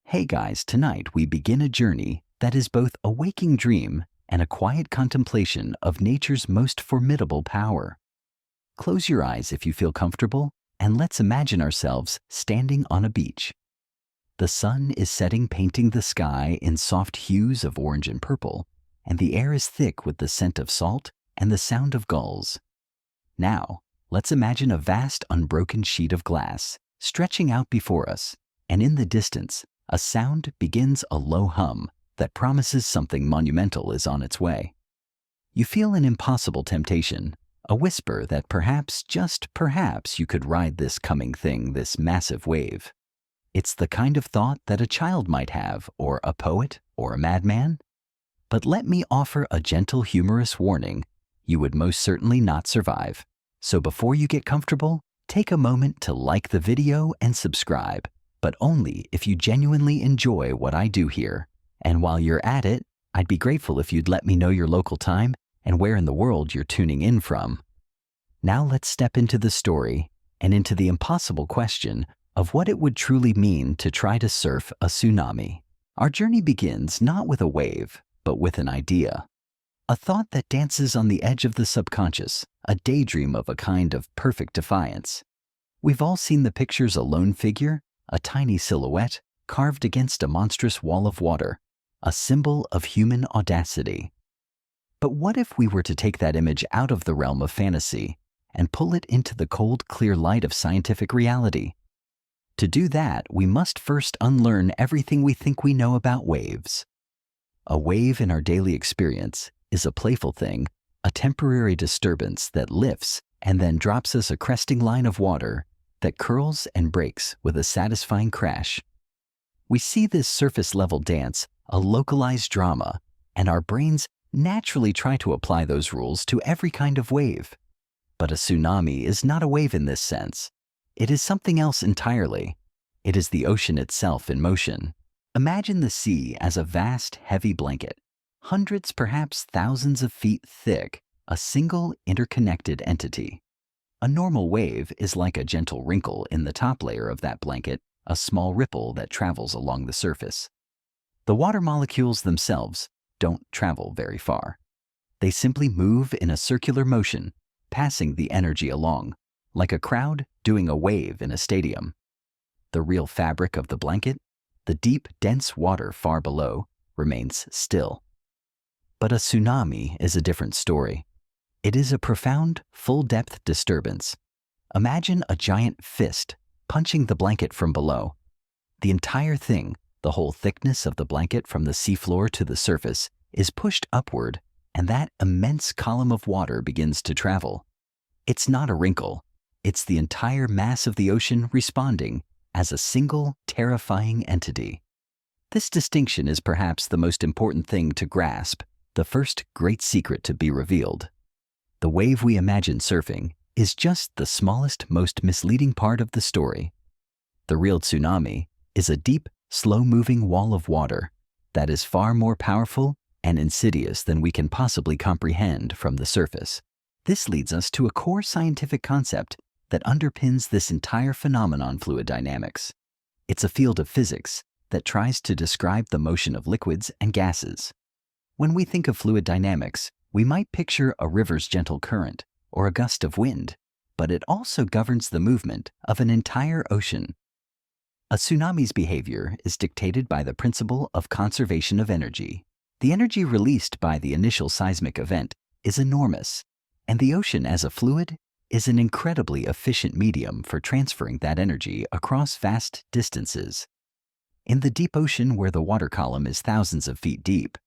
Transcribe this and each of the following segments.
Hey guys, tonight we begin a journey that is both a waking dream and a quiet contemplation of nature's most formidable power. Close your eyes if you feel comfortable, and let's imagine ourselves standing on a beach. The sun is setting, painting the sky in soft hues of orange and purple, and the air is thick with the scent of salt and the sound of gulls. Now, let's imagine a vast unbroken sheet of glass stretching out before us, and in the distance, a sound begins, a low hum that promises something monumental is on its way. You feel an impossible temptation, a whisper that perhaps, just perhaps, you could ride this coming thing, this massive wave. It's the kind of thought that a child might have, or a poet, or a madman. But let me offer a gentle, humorous warning: you would most certainly not survive. So before you get comfortable, take a moment to like the video and subscribe, but only if you genuinely enjoy what I do here. And while you're at it, I'd be grateful if you'd let me know your local time and where in the world you're tuning in from. Now let's step into the story and into the impossible question of what it would truly mean to try to surf a tsunami. Our journey begins not with a wave, but with an idea. A thought that dances on the edge of the subconscious, a daydream of a kind of perfect defiance. We've all seen the pictures: a lone figure, a tiny silhouette carved against a monstrous wall of water, a symbol of human audacity. But what if we were to take that image out of the realm of fantasy and pull it into the cold, clear light of scientific reality? To do that, we must first unlearn everything we think we know about waves. A wave in our daily experience is a playful thing, a temporary disturbance that lifts and then drops us a cresting line of water that curls and breaks with a satisfying crash. We see this surface-level dance, a localized drama, and our brains naturally try to apply those rules to every kind of wave. But a tsunami is not a wave in this sense. It is something else entirely. It is the ocean itself in motion. Imagine the sea as a vast, heavy blanket, hundreds, perhaps thousands of feet thick, a single interconnected entity. A normal wave is like a gentle wrinkle in the top layer of that blanket, a small ripple that travels along the surface. The water molecules themselves don't travel very far. They simply move in a circular motion, passing the energy along, like a crowd doing a wave in a stadium. The real fabric of the blanket, the deep, dense water far below, remains still. But a tsunami is a different story. It is a profound, full-depth disturbance. Imagine a giant fist punching the blanket from below. The entire thing, the whole thickness of the blanket from the seafloor to the surface, is pushed upward, and that immense column of water begins to travel. It's not a wrinkle. It's the entire mass of the ocean responding as a single, terrifying entity. This distinction is perhaps the most important thing to grasp, the first great secret to be revealed. The wave we imagine surfing is just the smallest, most misleading part of the story. The real tsunami is a deep, slow-moving wall of water that is far more powerful and insidious than we can possibly comprehend from the surface. This leads us to a core scientific concept that underpins this entire phenomenon: fluid dynamics. It's a field of physics that tries to describe the motion of liquids and gases. When we think of fluid dynamics, we might picture a river's gentle current or a gust of wind, but it also governs the movement of an entire ocean. A tsunami's behavior is dictated by the principle of conservation of energy. The energy released by the initial seismic event is enormous, and the ocean as a fluid is an incredibly efficient medium for transferring that energy across vast distances. In the deep ocean, where the water column is thousands of feet deep,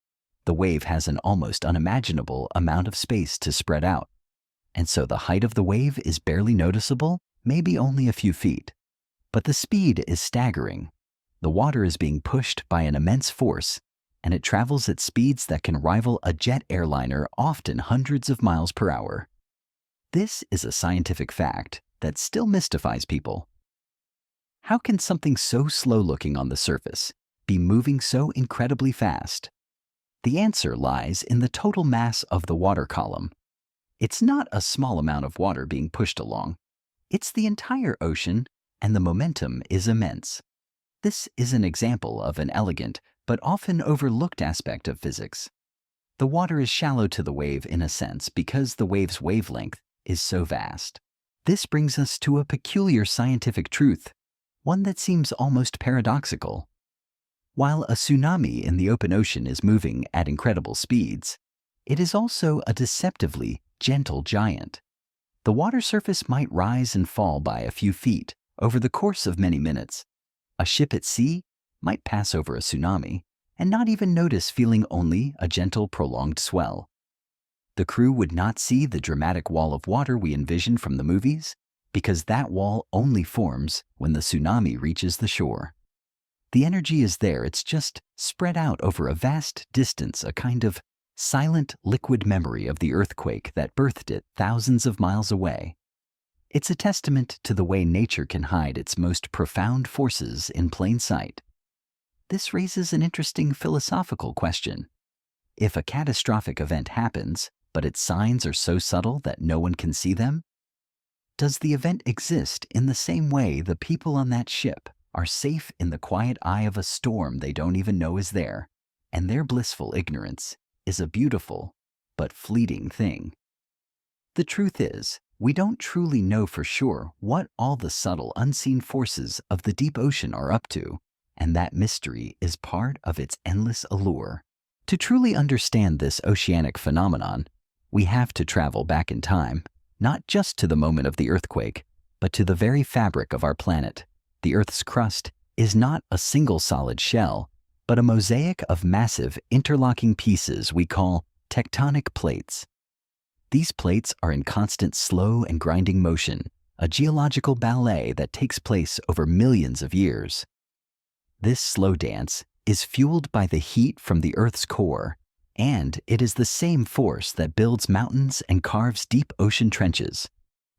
the wave has an almost unimaginable amount of space to spread out, and so the height of the wave is barely noticeable, maybe only a few feet. But the speed is staggering. The water is being pushed by an immense force, and it travels at speeds that can rival a jet airliner, often hundreds of miles per hour. This is a scientific fact that still mystifies people. How can something so slow-looking on the surface be moving so incredibly fast? The answer lies in the total mass of the water column. It's not a small amount of water being pushed along. It's the entire ocean, and the momentum is immense. This is an example of an elegant but often overlooked aspect of physics. The water is shallow to the wave in a sense because the wave's wavelength is so vast. This brings us to a peculiar scientific truth, one that seems almost paradoxical. While a tsunami in the open ocean is moving at incredible speeds, it is also a deceptively gentle giant. The water surface might rise and fall by a few feet over the course of many minutes. A ship at sea might pass over a tsunami and not even notice, feeling only a gentle, prolonged swell. The crew would not see the dramatic wall of water we envision from the movies, because that wall only forms when the tsunami reaches the shore. The energy is there, it's just spread out over a vast distance, a kind of silent liquid memory of the earthquake that birthed it thousands of miles away. It's a testament to the way nature can hide its most profound forces in plain sight. This raises an interesting philosophical question. If a catastrophic event happens, but its signs are so subtle that no one can see them, does the event exist in the same way the people on that ship are safe in the quiet eye of a storm they don't even know is there, and their blissful ignorance is a beautiful but fleeting thing? The truth is, we don't truly know for sure what all the subtle, unseen forces of the deep ocean are up to, and that mystery is part of its endless allure. To truly understand this oceanic phenomenon, we have to travel back in time, not just to the moment of the earthquake, but to the very fabric of our planet. The Earth's crust is not a single solid shell, but a mosaic of massive interlocking pieces we call tectonic plates. These plates are in constant slow and grinding motion, a geological ballet that takes place over millions of years. This slow dance is fueled by the heat from the Earth's core, and it is the same force that builds mountains and carves deep ocean trenches.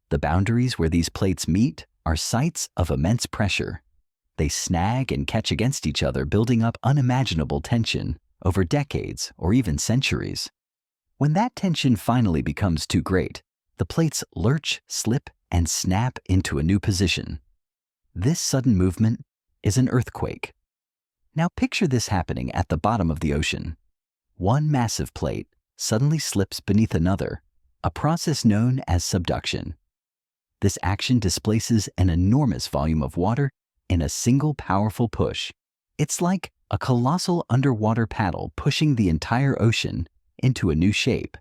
The boundaries where these plates meet are sites of immense pressure. They snag and catch against each other, building up unimaginable tension over decades or even centuries. When that tension finally becomes too great, the plates lurch, slip, and snap into a new position. This sudden movement is an earthquake. Now picture this happening at the bottom of the ocean. One massive plate suddenly slips beneath another, a process known as subduction. This action displaces an enormous volume of water in a single powerful push. It's like a colossal underwater paddle pushing the entire ocean into a new shape.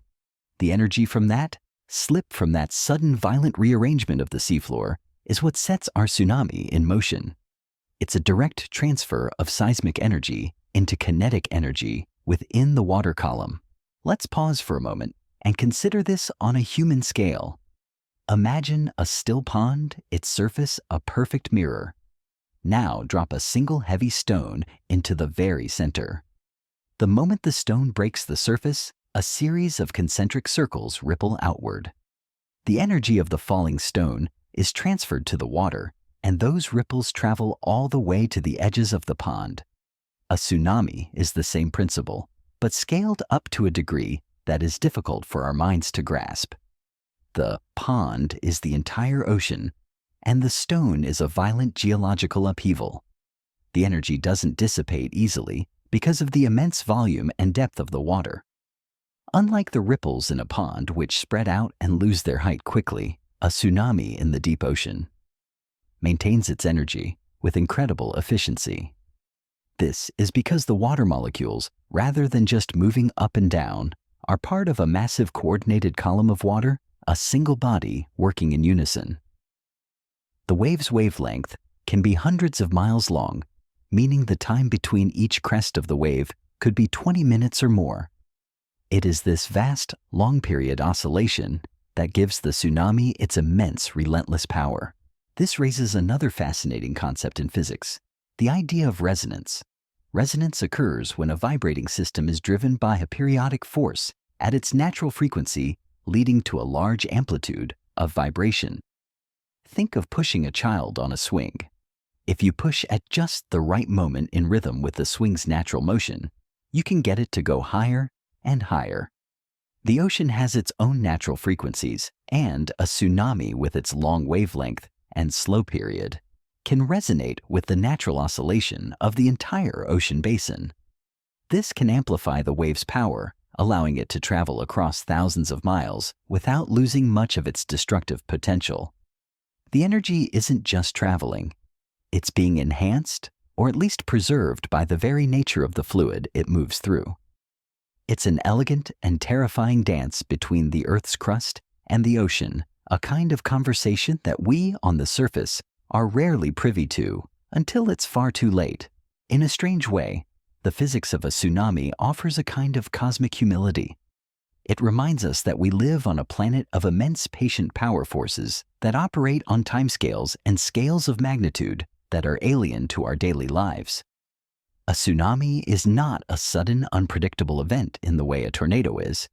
The energy from that slip, from that sudden violent rearrangement of the seafloor, is what sets our tsunami in motion. It's a direct transfer of seismic energy into kinetic energy within the water column. Let's pause for a moment and consider this on a human scale. Imagine a still pond, its surface a perfect mirror. Now drop a single heavy stone into the very center. The moment the stone breaks the surface, a series of concentric circles ripple outward. The energy of the falling stone is transferred to the water, and those ripples travel all the way to the edges of the pond. A tsunami is the same principle, but scaled up to a degree that is difficult for our minds to grasp. The pond is the entire ocean, and the stone is a violent geological upheaval. The energy doesn't dissipate easily because of the immense volume and depth of the water. Unlike the ripples in a pond, which spread out and lose their height quickly, a tsunami in the deep ocean maintains its energy with incredible efficiency. This is because the water molecules, rather than just moving up and down, are part of a massive coordinated column of water, a single body working in unison. The wave's wavelength can be hundreds of miles long, meaning the time between each crest of the wave could be 20 minutes or more. It is this vast, long-period oscillation that gives the tsunami its immense, relentless power. This raises another fascinating concept in physics, the idea of resonance. Resonance occurs when a vibrating system is driven by a periodic force at its natural frequency, leading to a large amplitude of vibration. Think of pushing a child on a swing. If you push at just the right moment in rhythm with the swing's natural motion, you can get it to go higher and higher. The ocean has its own natural frequencies, and a tsunami with its long wavelength and slow period can resonate with the natural oscillation of the entire ocean basin. This can amplify the wave's power, allowing it to travel across thousands of miles without losing much of its destructive potential. The energy isn't just traveling. It's being enhanced, or at least preserved by the very nature of the fluid it moves through. It's an elegant and terrifying dance between the Earth's crust and the ocean, a kind of conversation that we, on the surface, are rarely privy to until it's far too late. In a strange way, the physics of a tsunami offers a kind of cosmic humility. It reminds us that we live on a planet of immense patient power forces that operate on timescales and scales of magnitude that are alien to our daily lives. A tsunami is not a sudden, unpredictable event in the way a tornado is.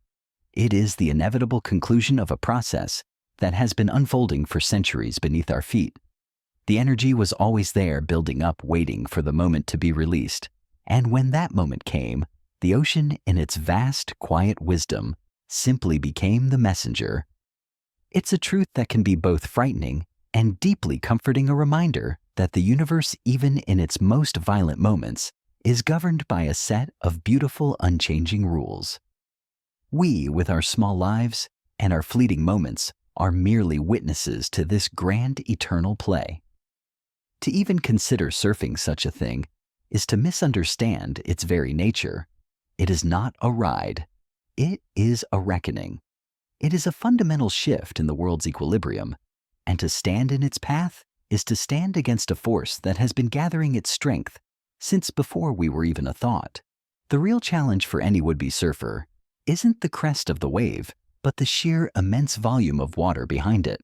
It is the inevitable conclusion of a process that has been unfolding for centuries beneath our feet. The energy was always there, building up, waiting for the moment to be released. And when that moment came, the ocean, in its vast, quiet wisdom, simply became the messenger. It's a truth that can be both frightening and deeply comforting, a reminder that the universe, even in its most violent moments, is governed by a set of beautiful, unchanging rules. We, with our small lives and our fleeting moments, are merely witnesses to this grand, eternal play. To even consider surfing such a thing is to misunderstand its very nature. It is not a ride. It is a reckoning. It is a fundamental shift in the world's equilibrium, and to stand in its path is to stand against a force that has been gathering its strength since before we were even a thought. The real challenge for any would-be surfer isn't the crest of the wave, but the sheer immense volume of water behind it.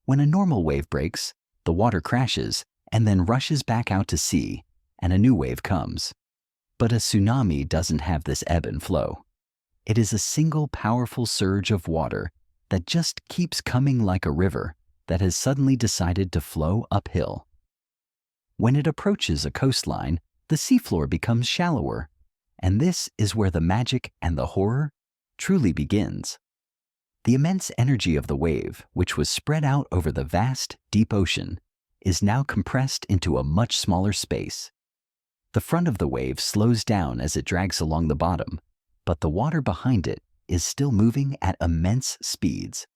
When a normal wave breaks, the water crashes and then rushes back out to sea, and a new wave comes. But a tsunami doesn't have this ebb and flow. It is a single powerful surge of water that just keeps coming, like a river that has suddenly decided to flow uphill. When it approaches a coastline, the seafloor becomes shallower, and this is where the magic and the horror truly begins. The immense energy of the wave, which was spread out over the vast, deep ocean, is now compressed into a much smaller space. The front of the wave slows down as it drags along the bottom, but the water behind it is still moving at immense speeds.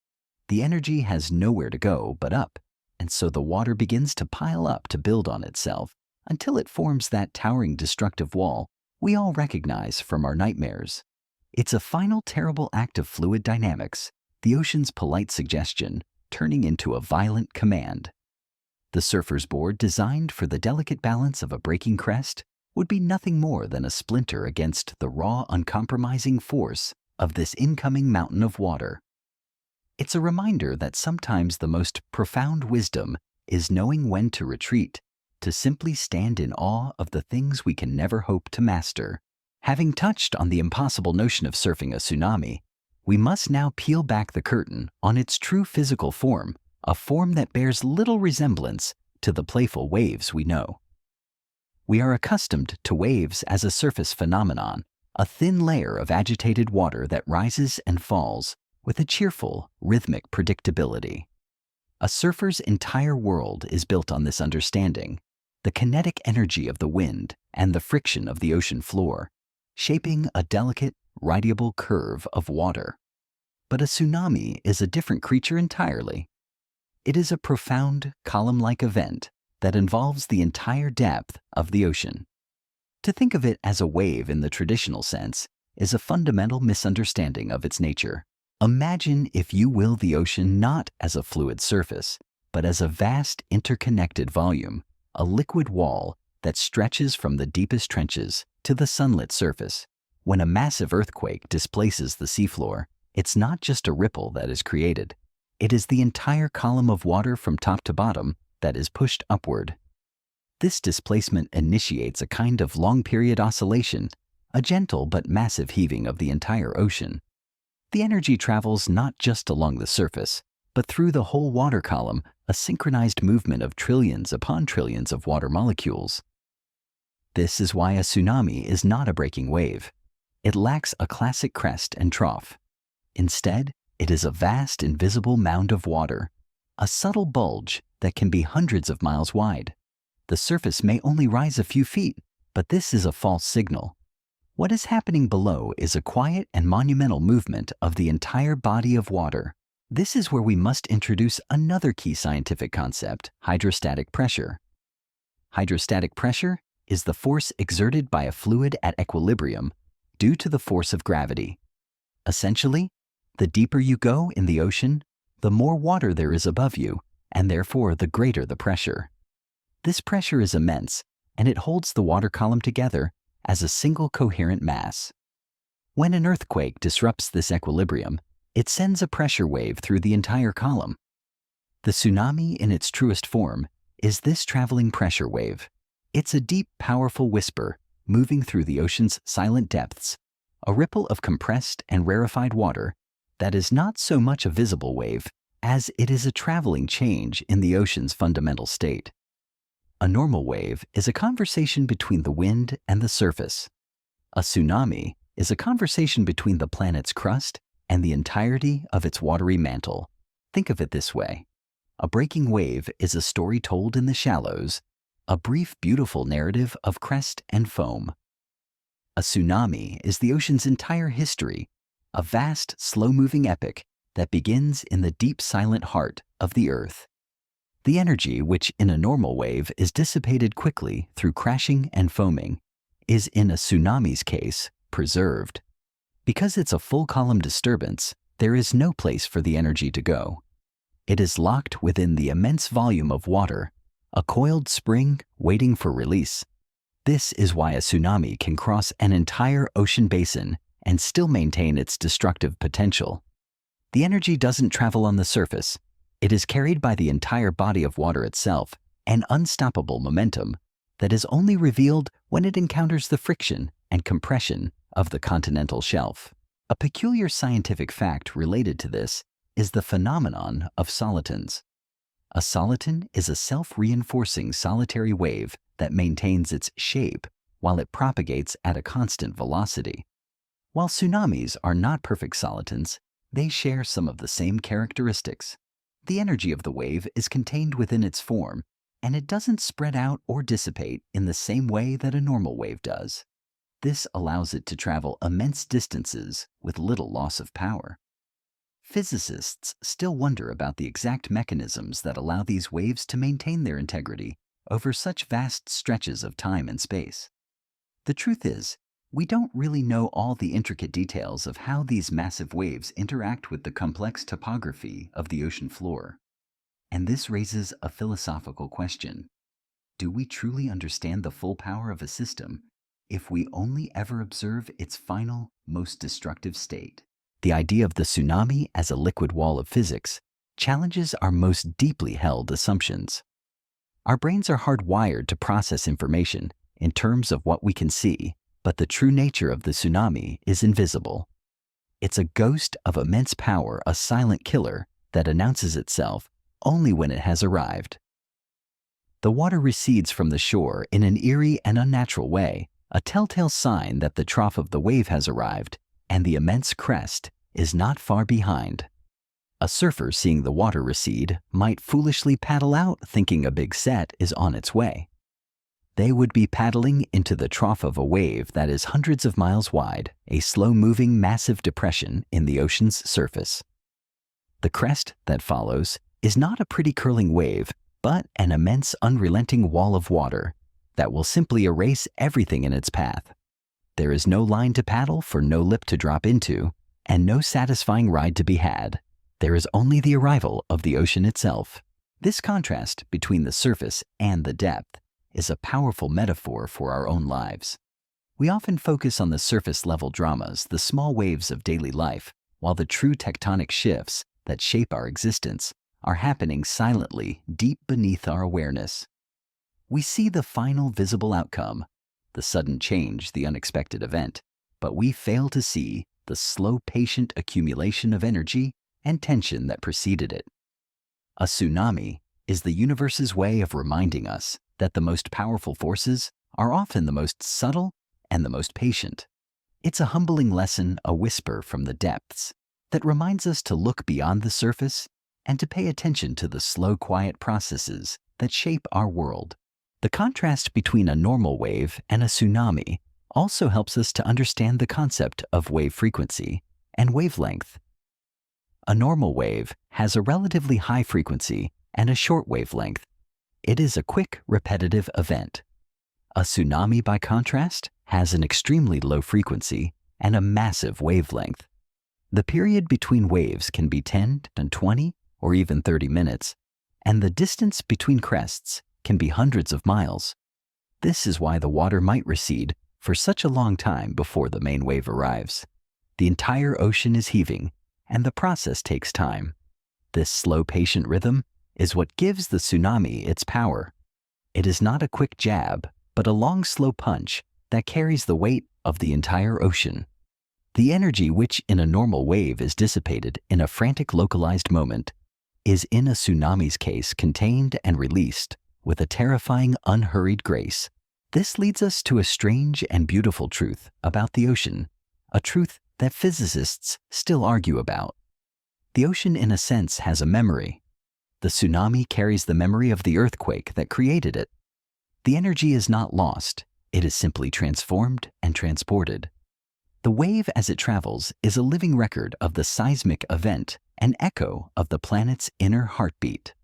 The energy has nowhere to go but up, and so the water begins to pile up to build on itself until it forms that towering destructive wall we all recognize from our nightmares. It's a final terrible act of fluid dynamics, the ocean's polite suggestion turning into a violent command. The surfer's board, designed for the delicate balance of a breaking crest, would be nothing more than a splinter against the raw, uncompromising force of this incoming mountain of water. It's a reminder that sometimes the most profound wisdom is knowing when to retreat, to simply stand in awe of the things we can never hope to master. Having touched on the impossible notion of surfing a tsunami, we must now peel back the curtain on its true physical form, a form that bears little resemblance to the playful waves we know. We are accustomed to waves as a surface phenomenon, a thin layer of agitated water that rises and falls with a cheerful, rhythmic predictability. A surfer's entire world is built on this understanding, the kinetic energy of the wind and the friction of the ocean floor, shaping a delicate, rideable curve of water. But a tsunami is a different creature entirely. It is a profound, column-like event that involves the entire depth of the ocean. To think of it as a wave in the traditional sense is a fundamental misunderstanding of its nature. Imagine, if you will, the ocean not as a fluid surface, but as a vast, interconnected volume, a liquid wall that stretches from the deepest trenches to the sunlit surface. When a massive earthquake displaces the seafloor, it's not just a ripple that is created. It is the entire column of water from top to bottom that is pushed upward. This displacement initiates a kind of long-period oscillation, a gentle but massive heaving of the entire ocean. The energy travels not just along the surface, but through the whole water column, a synchronized movement of trillions upon trillions of water molecules. This is why a tsunami is not a breaking wave. It lacks a classic crest and trough. Instead, it is a vast, invisible mound of water, a subtle bulge that can be hundreds of miles wide. The surface may only rise a few feet, but this is a false signal. What is happening below is a quiet and monumental movement of the entire body of water. This is where we must introduce another key scientific concept, hydrostatic pressure. Hydrostatic pressure is the force exerted by a fluid at equilibrium due to the force of gravity. Essentially, the deeper you go in the ocean, the more water there is above you, and therefore the greater the pressure. This pressure is immense, and it holds the water column together as a single coherent mass. When an earthquake disrupts this equilibrium, it sends a pressure wave through the entire column. The tsunami in its truest form is this traveling pressure wave. It's a deep, powerful whisper moving through the ocean's silent depths, a ripple of compressed and rarefied water that is not so much a visible wave as it is a traveling change in the ocean's fundamental state. A normal wave is a conversation between the wind and the surface. A tsunami is a conversation between the planet's crust and the entirety of its watery mantle. Think of it this way. A breaking wave is a story told in the shallows, a brief, beautiful narrative of crest and foam. A tsunami is the ocean's entire history, a vast, slow-moving epic that begins in the deep, silent heart of the earth. The energy, which in a normal wave is dissipated quickly through crashing and foaming, is in a tsunami's case preserved. Because it's a full column disturbance, there is no place for the energy to go. It is locked within the immense volume of water, a coiled spring waiting for release. This is why a tsunami can cross an entire ocean basin and still maintain its destructive potential. The energy doesn't travel on the surface. It is carried by the entire body of water itself, an unstoppable momentum that is only revealed when it encounters the friction and compression of the continental shelf. A peculiar scientific fact related to this is the phenomenon of solitons. A soliton is a self-reinforcing solitary wave that maintains its shape while it propagates at a constant velocity. While tsunamis are not perfect solitons, they share some of the same characteristics. The energy of the wave is contained within its form, and it doesn't spread out or dissipate in the same way that a normal wave does. This allows it to travel immense distances with little loss of power. Physicists still wonder about the exact mechanisms that allow these waves to maintain their integrity over such vast stretches of time and space. The truth is, we don't really know all the intricate details of how these massive waves interact with the complex topography of the ocean floor. And this raises a philosophical question. Do we truly understand the full power of a system if we only ever observe its final, most destructive state? The idea of the tsunami as a liquid wall of physics challenges our most deeply held assumptions. Our brains are hardwired to process information in terms of what we can see, but the true nature of the tsunami is invisible. It's a ghost of immense power, a silent killer that announces itself only when it has arrived. The water recedes from the shore in an eerie and unnatural way, a telltale sign that the trough of the wave has arrived and the immense crest is not far behind. A surfer seeing the water recede might foolishly paddle out thinking a big set is on its way. They would be paddling into the trough of a wave that is hundreds of miles wide, a slow-moving massive depression in the ocean's surface. The crest that follows is not a pretty curling wave, but an immense unrelenting wall of water that will simply erase everything in its path. There is no line to paddle for no lip to drop into, and no satisfying ride to be had. There is only the arrival of the ocean itself. This contrast between the surface and the depth is a powerful metaphor for our own lives. We often focus on the surface-level dramas, the small waves of daily life, while the true tectonic shifts that shape our existence are happening silently deep beneath our awareness. We see the final visible outcome, the sudden change, the unexpected event, but we fail to see the slow, patient accumulation of energy and tension that preceded it. A tsunami is the universe's way of reminding us that the most powerful forces are often the most subtle and the most patient. It's a humbling lesson, a whisper from the depths, that reminds us to look beyond the surface and to pay attention to the slow, quiet processes that shape our world. The contrast between a normal wave and a tsunami also helps us to understand the concept of wave frequency and wavelength. A normal wave has a relatively high frequency and a short wavelength. It is a quick, repetitive event. A tsunami, by contrast, has an extremely low frequency and a massive wavelength. The period between waves can be 10 and 20 or even 30 minutes, and the distance between crests can be hundreds of miles. This is why the water might recede for such a long time before the main wave arrives. The entire ocean is heaving, and the process takes time. This slow, patient rhythm is what gives the tsunami its power. It is not a quick jab, but a long, slow punch that carries the weight of the entire ocean. The energy which in a normal wave is dissipated in a frantic localized moment is in a tsunami's case contained and released with a terrifying unhurried grace. This leads us to a strange and beautiful truth about the ocean, a truth that physicists still argue about. The ocean in a sense has a memory. The tsunami carries the memory of the earthquake that created it. The energy is not lost, it is simply transformed and transported. The wave as it travels is a living record of the seismic event, an echo of the planet's inner heartbeat.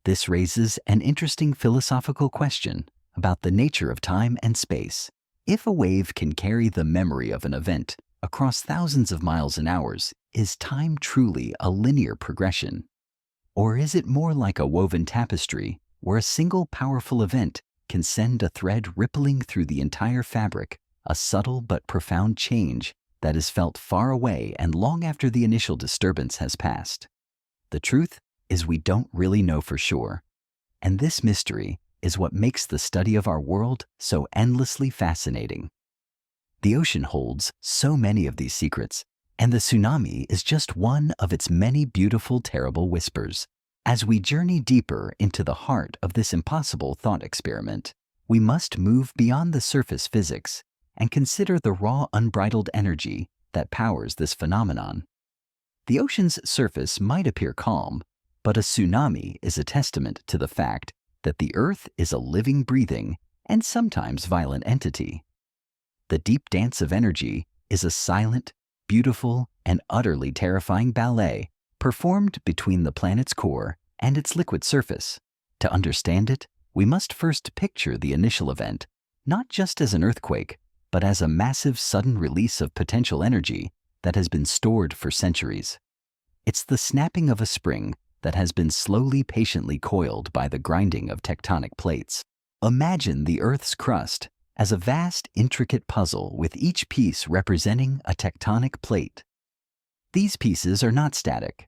This raises an interesting philosophical question about the nature of time and space. If a wave can carry the memory of an event across thousands of miles and hours, is time truly a linear progression? Or is it more like a woven tapestry where a single powerful event can send a thread rippling through the entire fabric, a subtle but profound change that is felt far away and long after the initial disturbance has passed? The truth is we don't really know for sure, and this mystery is what makes the study of our world so endlessly fascinating. The ocean holds so many of these secrets, and the tsunami is just one of its many beautiful, terrible whispers. As we journey deeper into the heart of this impossible thought experiment, we must move beyond the surface physics and consider the raw, unbridled energy that powers this phenomenon. The ocean's surface might appear calm, but a tsunami is a testament to the fact that the Earth is a living, breathing, and sometimes violent entity. The deep dance of energy is a silent, beautiful, and utterly terrifying ballet performed between the planet's core and its liquid surface. To understand it, we must first picture the initial event, not just as an earthquake, but as a massive sudden release of potential energy that has been stored for centuries. It's the snapping of a spring that has been slowly, patiently coiled by the grinding of tectonic plates. Imagine the Earth's crust as a vast, intricate puzzle with each piece representing a tectonic plate. These pieces are not static.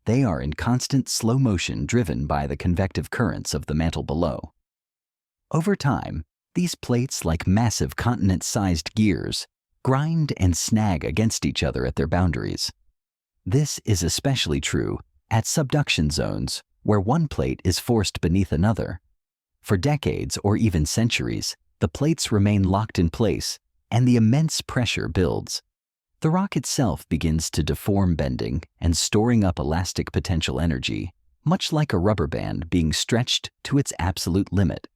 They are in constant slow motion driven by the convective currents of the mantle below. Over time, these plates, like massive continent-sized gears, grind and snag against each other at their boundaries. This is especially true at subduction zones, where one plate is forced beneath another. For decades or even centuries, the plates remain locked in place, and the immense pressure builds. The rock itself begins to deform, bending and storing up elastic potential energy, much like a rubber band being stretched to its absolute limit.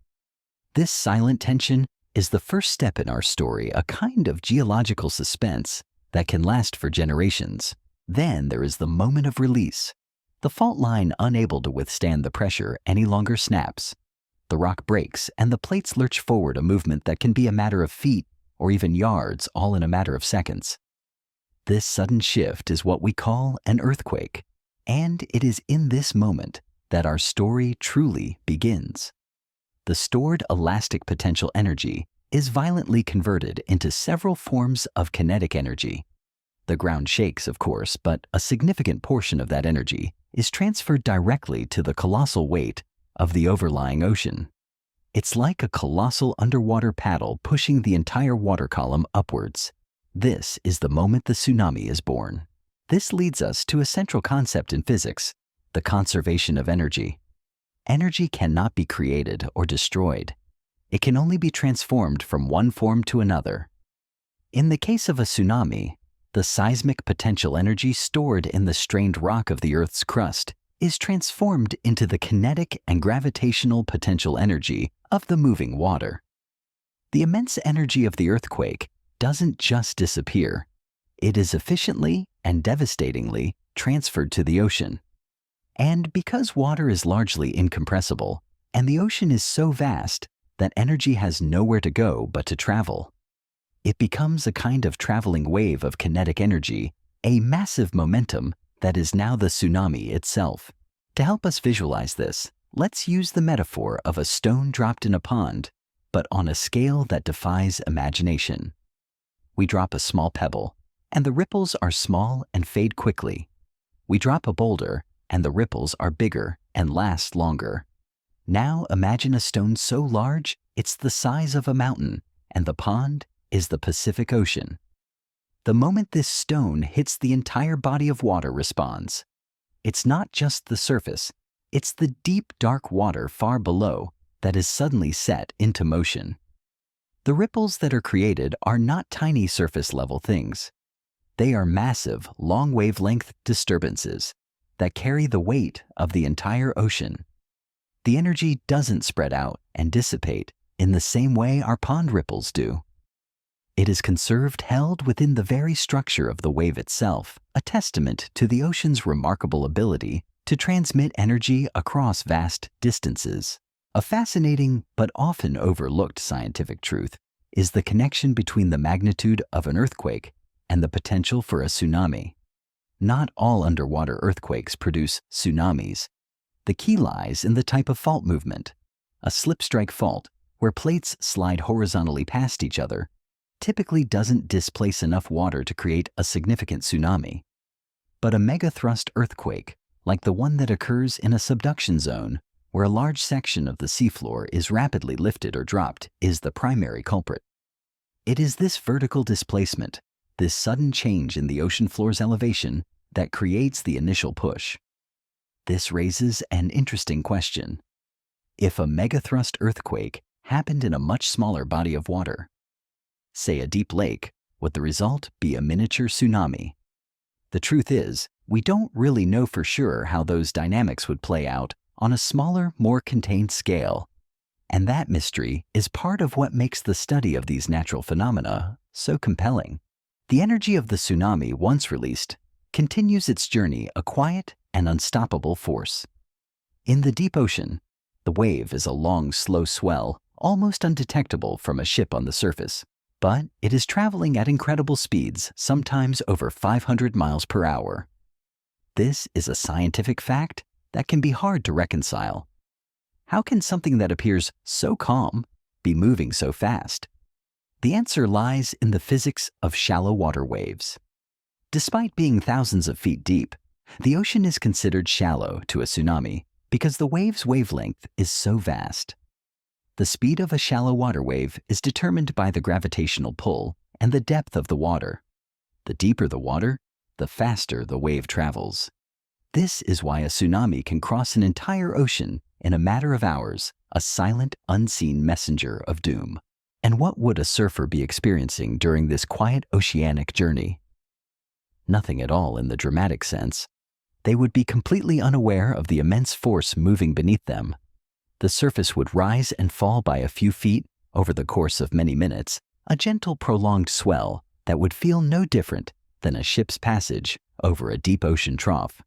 This silent tension is the first step in our story, a kind of geological suspense that can last for generations. Then there is the moment of release. The fault line, unable to withstand the pressure any longer, snaps. The rock breaks and the plates lurch forward, a movement that can be a matter of feet or even yards, all in a matter of seconds. This sudden shift is what we call an earthquake, and it is in this moment that our story truly begins. The stored elastic potential energy is violently converted into several forms of kinetic energy. The ground shakes, of course, but a significant portion of that energy is transferred directly to the colossal weight of the overlying ocean. It's like a colossal underwater paddle pushing the entire water column upwards. This is the moment the tsunami is born. This leads us to a central concept in physics, the conservation of energy. Energy cannot be created or destroyed. It can only be transformed from one form to another. In the case of a tsunami, the seismic potential energy stored in the strained rock of the Earth's crust is transformed into the kinetic and gravitational potential energy of the moving water. The immense energy of the earthquake doesn't just disappear. It is efficiently and devastatingly transferred to the ocean. And because water is largely incompressible, and the ocean is so vast that energy has nowhere to go but to travel, it becomes a kind of traveling wave of kinetic energy, a massive momentum that is now the tsunami itself. To help us visualize this, let's use the metaphor of a stone dropped in a pond, but on a scale that defies imagination. We drop a small pebble, and the ripples are small and fade quickly. We drop a boulder, and the ripples are bigger and last longer. Now imagine a stone so large it's the size of a mountain, and the pond is the Pacific Ocean. The moment this stone hits, the entire body of water responds. It's not just the surface, it's the deep, dark water far below that is suddenly set into motion. The ripples that are created are not tiny surface-level things. They are massive, long wavelength disturbances that carry the weight of the entire ocean. The energy doesn't spread out and dissipate in the same way our pond ripples do. It is conserved, held within the very structure of the wave itself, a testament to the ocean's remarkable ability to transmit energy across vast distances. A fascinating but often overlooked scientific truth is the connection between the magnitude of an earthquake and the potential for a tsunami. Not all underwater earthquakes produce tsunamis. The key lies in the type of fault movement. A slip-strike fault, where plates slide horizontally past each other, typically doesn't displace enough water to create a significant tsunami. But a megathrust earthquake, like the one that occurs in a subduction zone, where a large section of the seafloor is rapidly lifted or dropped, is the primary culprit. It is this vertical displacement, this sudden change in the ocean floor's elevation, that creates the initial push. This raises an interesting question. If a megathrust earthquake happened in a much smaller body of water, say a deep lake, would the result be a miniature tsunami? The truth is, we don't really know for sure how those dynamics would play out on a smaller, more contained scale. And that mystery is part of what makes the study of these natural phenomena so compelling. The energy of the tsunami, once released, continues its journey, a quiet and unstoppable force. In the deep ocean, the wave is a long, slow swell, almost undetectable from a ship on the surface. But it is traveling at incredible speeds, sometimes over 500 miles per hour. This is a scientific fact that can be hard to reconcile. How can something that appears so calm be moving so fast? The answer lies in the physics of shallow water waves. Despite being thousands of feet deep, the ocean is considered shallow to a tsunami because the wave's wavelength is so vast. The speed of a shallow water wave is determined by the gravitational pull and the depth of the water. The deeper the water, the faster the wave travels. This is why a tsunami can cross an entire ocean in a matter of hours, a silent, unseen messenger of doom. And what would a surfer be experiencing during this quiet oceanic journey? Nothing at all in the dramatic sense. They would be completely unaware of the immense force moving beneath them. The surface would rise and fall by a few feet over the course of many minutes, a gentle, prolonged swell that would feel no different than a ship's passage over a deep ocean trough.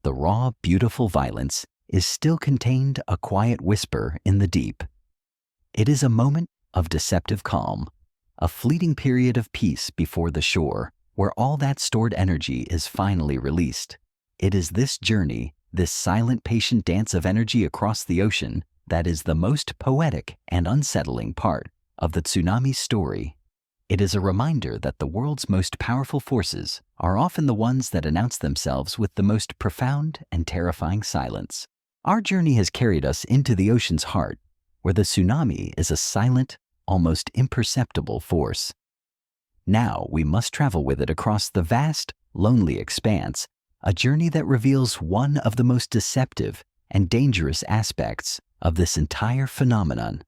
The raw, beautiful violence is still contained, a quiet whisper in the deep. It is a moment of deceptive calm, a fleeting period of peace before the shore, where all that stored energy is finally released. It is this journey, this silent, patient dance of energy across the ocean, that is the most poetic and unsettling part of the tsunami story. It is a reminder that the world's most powerful forces are often the ones that announce themselves with the most profound and terrifying silence. Our journey has carried us into the ocean's heart, where the tsunami is a silent, almost imperceptible force. Now we must travel with it across the vast, lonely expanse, a journey that reveals one of the most deceptive and dangerous aspects of this entire phenomenon.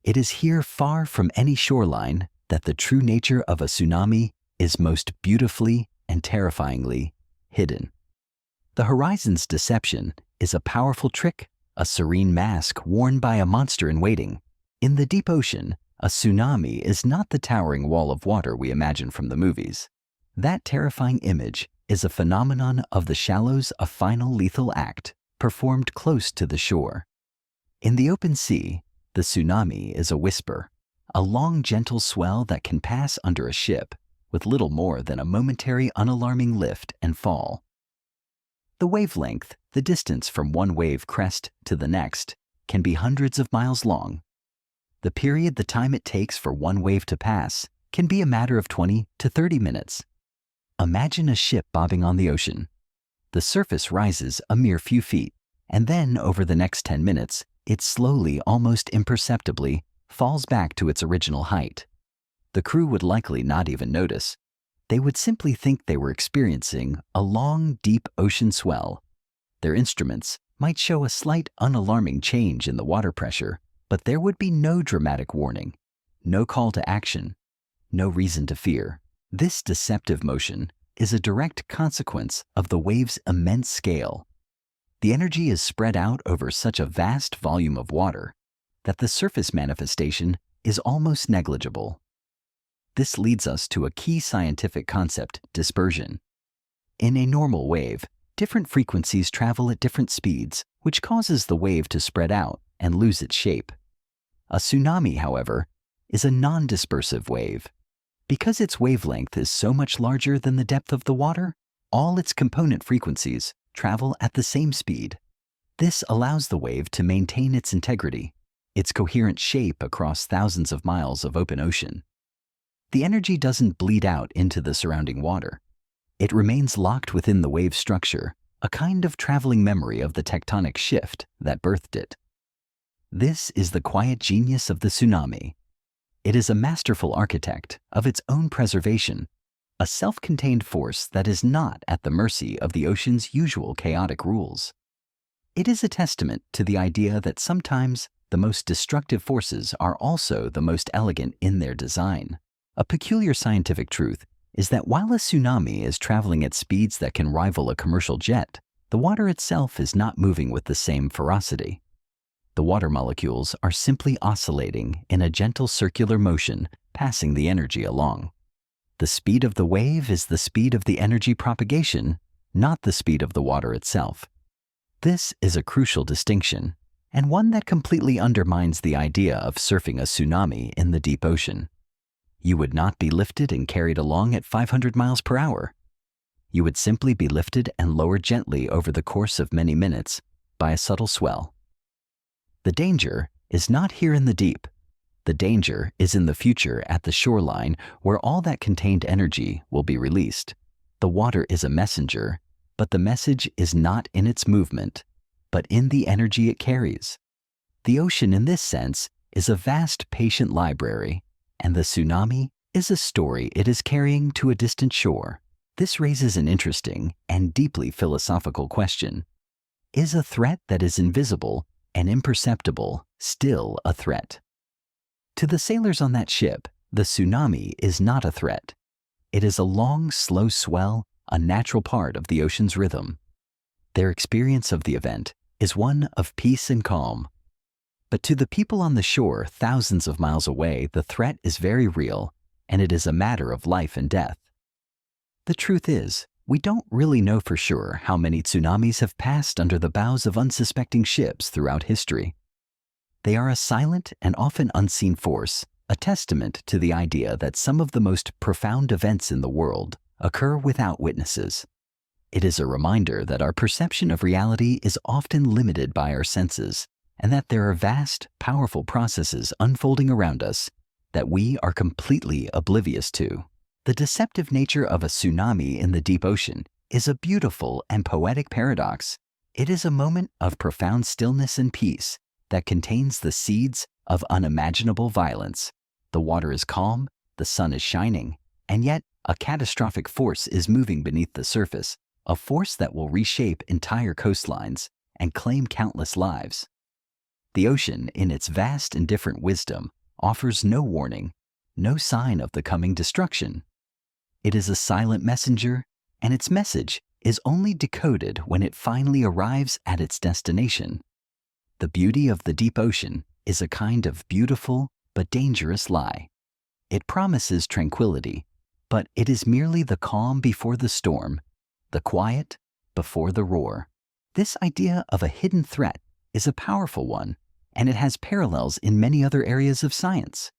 It is here, far from any shoreline, that the true nature of a tsunami is most beautifully and terrifyingly hidden. The horizon's deception is a powerful trick, a serene mask worn by a monster in waiting. In the deep ocean, a tsunami is not the towering wall of water we imagine from the movies. That terrifying image is a phenomenon of the shallows, a final lethal act performed close to the shore. In the open sea, the tsunami is a whisper, a long, gentle swell that can pass under a ship with little more than a momentary, unalarming lift and fall. The wavelength, the distance from one wave crest to the next, can be hundreds of miles long. The period, the time it takes for one wave to pass, can be a matter of 20 to 30 minutes. Imagine a ship bobbing on the ocean. The surface rises a mere few feet, and then over the next 10 minutes, it slowly, almost imperceptibly, falls back to its original height. The crew would likely not even notice. They would simply think they were experiencing a long, deep ocean swell. Their instruments might show a slight, unalarming change in the water pressure, but there would be no dramatic warning, no call to action, no reason to fear. This deceptive motion is a direct consequence of the wave's immense scale. The energy is spread out over such a vast volume of water that the surface manifestation is almost negligible. This leads us to a key scientific concept, dispersion. In a normal wave, different frequencies travel at different speeds, which causes the wave to spread out and lose its shape. A tsunami, however, is a non-dispersive wave. Because its wavelength is so much larger than the depth of the water, all its component frequencies travel at the same speed. This allows the wave to maintain its integrity, its coherent shape across thousands of miles of open ocean. The energy doesn't bleed out into the surrounding water. It remains locked within the wave structure, a kind of traveling memory of the tectonic shift that birthed it. This is the quiet genius of the tsunami. It is a masterful architect of its own preservation, a self-contained force that is not at the mercy of the ocean's usual chaotic rules. It is a testament to the idea that sometimes the most destructive forces are also the most elegant in their design. A peculiar scientific truth is that while a tsunami is traveling at speeds that can rival a commercial jet, the water itself is not moving with the same ferocity. The water molecules are simply oscillating in a gentle circular motion, passing the energy along. The speed of the wave is the speed of the energy propagation, not the speed of the water itself. This is a crucial distinction, and one that completely undermines the idea of surfing a tsunami in the deep ocean. You would not be lifted and carried along at 500 miles per hour. You would simply be lifted and lowered gently over the course of many minutes by a subtle swell. The danger is not here in the deep. The danger is in the future at the shoreline, where all that contained energy will be released. The water is a messenger, but the message is not in its movement, but in the energy it carries. The ocean, in this sense, is a vast patient library, and the tsunami is a story it is carrying to a distant shore. This raises an interesting and deeply philosophical question. Is a threat that is invisible and imperceptible still a threat? To the sailors on that ship, the tsunami is not a threat. It is a long, slow swell, a natural part of the ocean's rhythm. Their experience of the event is one of peace and calm. But to the people on the shore thousands of miles away, the threat is very real, and it is a matter of life and death. The truth is, we don't really know for sure how many tsunamis have passed under the bows of unsuspecting ships throughout history. They are a silent and often unseen force, a testament to the idea that some of the most profound events in the world occur without witnesses. It is a reminder that our perception of reality is often limited by our senses, and that there are vast, powerful processes unfolding around us that we are completely oblivious to. The deceptive nature of a tsunami in the deep ocean is a beautiful and poetic paradox. It is a moment of profound stillness and peace that contains the seeds of unimaginable violence. The water is calm, the sun is shining, and yet a catastrophic force is moving beneath the surface, a force that will reshape entire coastlines and claim countless lives. The ocean, in its vast and different wisdom, offers no warning, no sign of the coming destruction. It is a silent messenger, and its message is only decoded when it finally arrives at its destination. The beauty of the deep ocean is a kind of beautiful but dangerous lie. It promises tranquility, but it is merely the calm before the storm, the quiet before the roar. This idea of a hidden threat is a powerful one, and it has parallels in many other areas of science.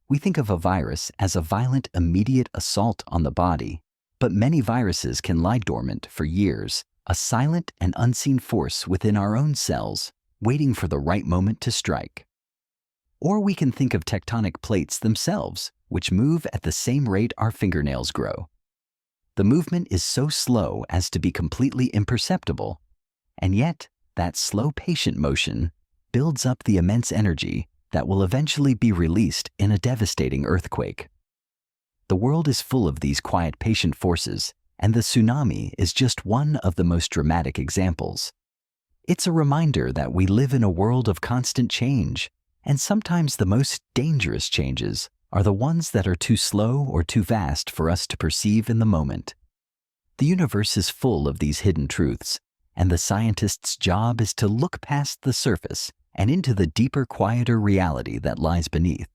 We think of a virus as a violent, immediate assault on the body, but many viruses can lie dormant for years, a silent and unseen force within our own cells, waiting for the right moment to strike. Or we can think of tectonic plates themselves, which move at the same rate our fingernails grow. The movement is so slow as to be completely imperceptible, and yet that slow, patient motion builds up the immense energy that will eventually be released in a devastating earthquake. The world is full of these quiet, patient forces, and the tsunami is just one of the most dramatic examples. It's a reminder that we live in a world of constant change, and sometimes the most dangerous changes are the ones that are too slow or too vast for us to perceive in the moment. The universe is full of these hidden truths, and the scientist's job is to look past the surface and into the deeper, quieter reality that lies beneath.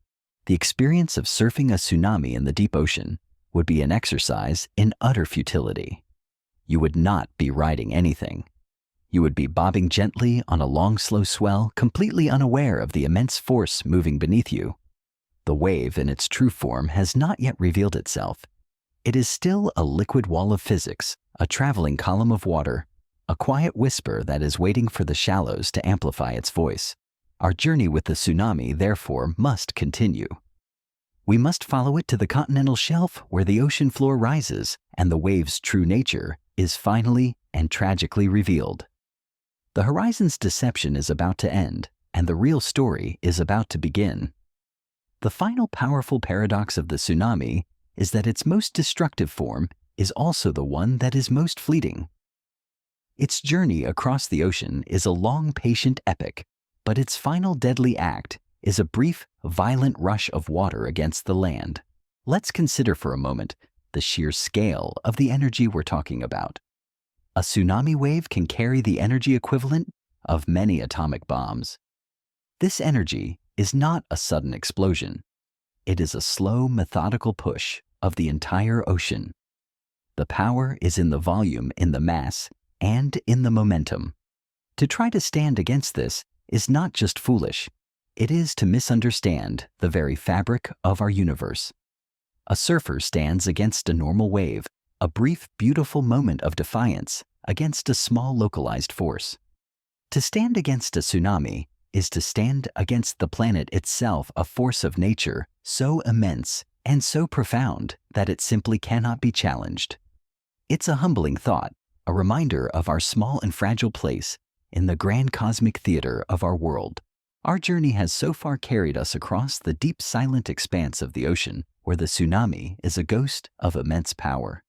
The experience of surfing a tsunami in the deep ocean would be an exercise in utter futility. You would not be riding anything. You would be bobbing gently on a long, slow swell, completely unaware of the immense force moving beneath you. The wave in its true form has not yet revealed itself. It is still a liquid wall of physics, a traveling column of water, a quiet whisper that is waiting for the shallows to amplify its voice. Our journey with the tsunami, therefore, must continue. We must follow it to the continental shelf where the ocean floor rises and the wave's true nature is finally and tragically revealed. The horizon's deception is about to end, and the real story is about to begin. The final powerful paradox of the tsunami is that its most destructive form is also the one that is most fleeting. Its journey across the ocean is a long, patient epic, but its final deadly act is a brief, violent rush of water against the land. Let's consider for a moment the sheer scale of the energy we're talking about. A tsunami wave can carry the energy equivalent of many atomic bombs. This energy is not a sudden explosion. It is a slow, methodical push of the entire ocean. The power is in the volume, in the mass, and in the momentum. To try to stand against this is not just foolish. It is to misunderstand the very fabric of our universe. A surfer stands against a normal wave, a brief, beautiful moment of defiance against a small localized force. To stand against a tsunami is to stand against the planet itself, a force of nature so immense and so profound that it simply cannot be challenged. It's a humbling thought, a reminder of our small and fragile place in the grand cosmic theater of our world. Our journey has so far carried us across the deep, silent expanse of the ocean, where the tsunami is a ghost of immense power.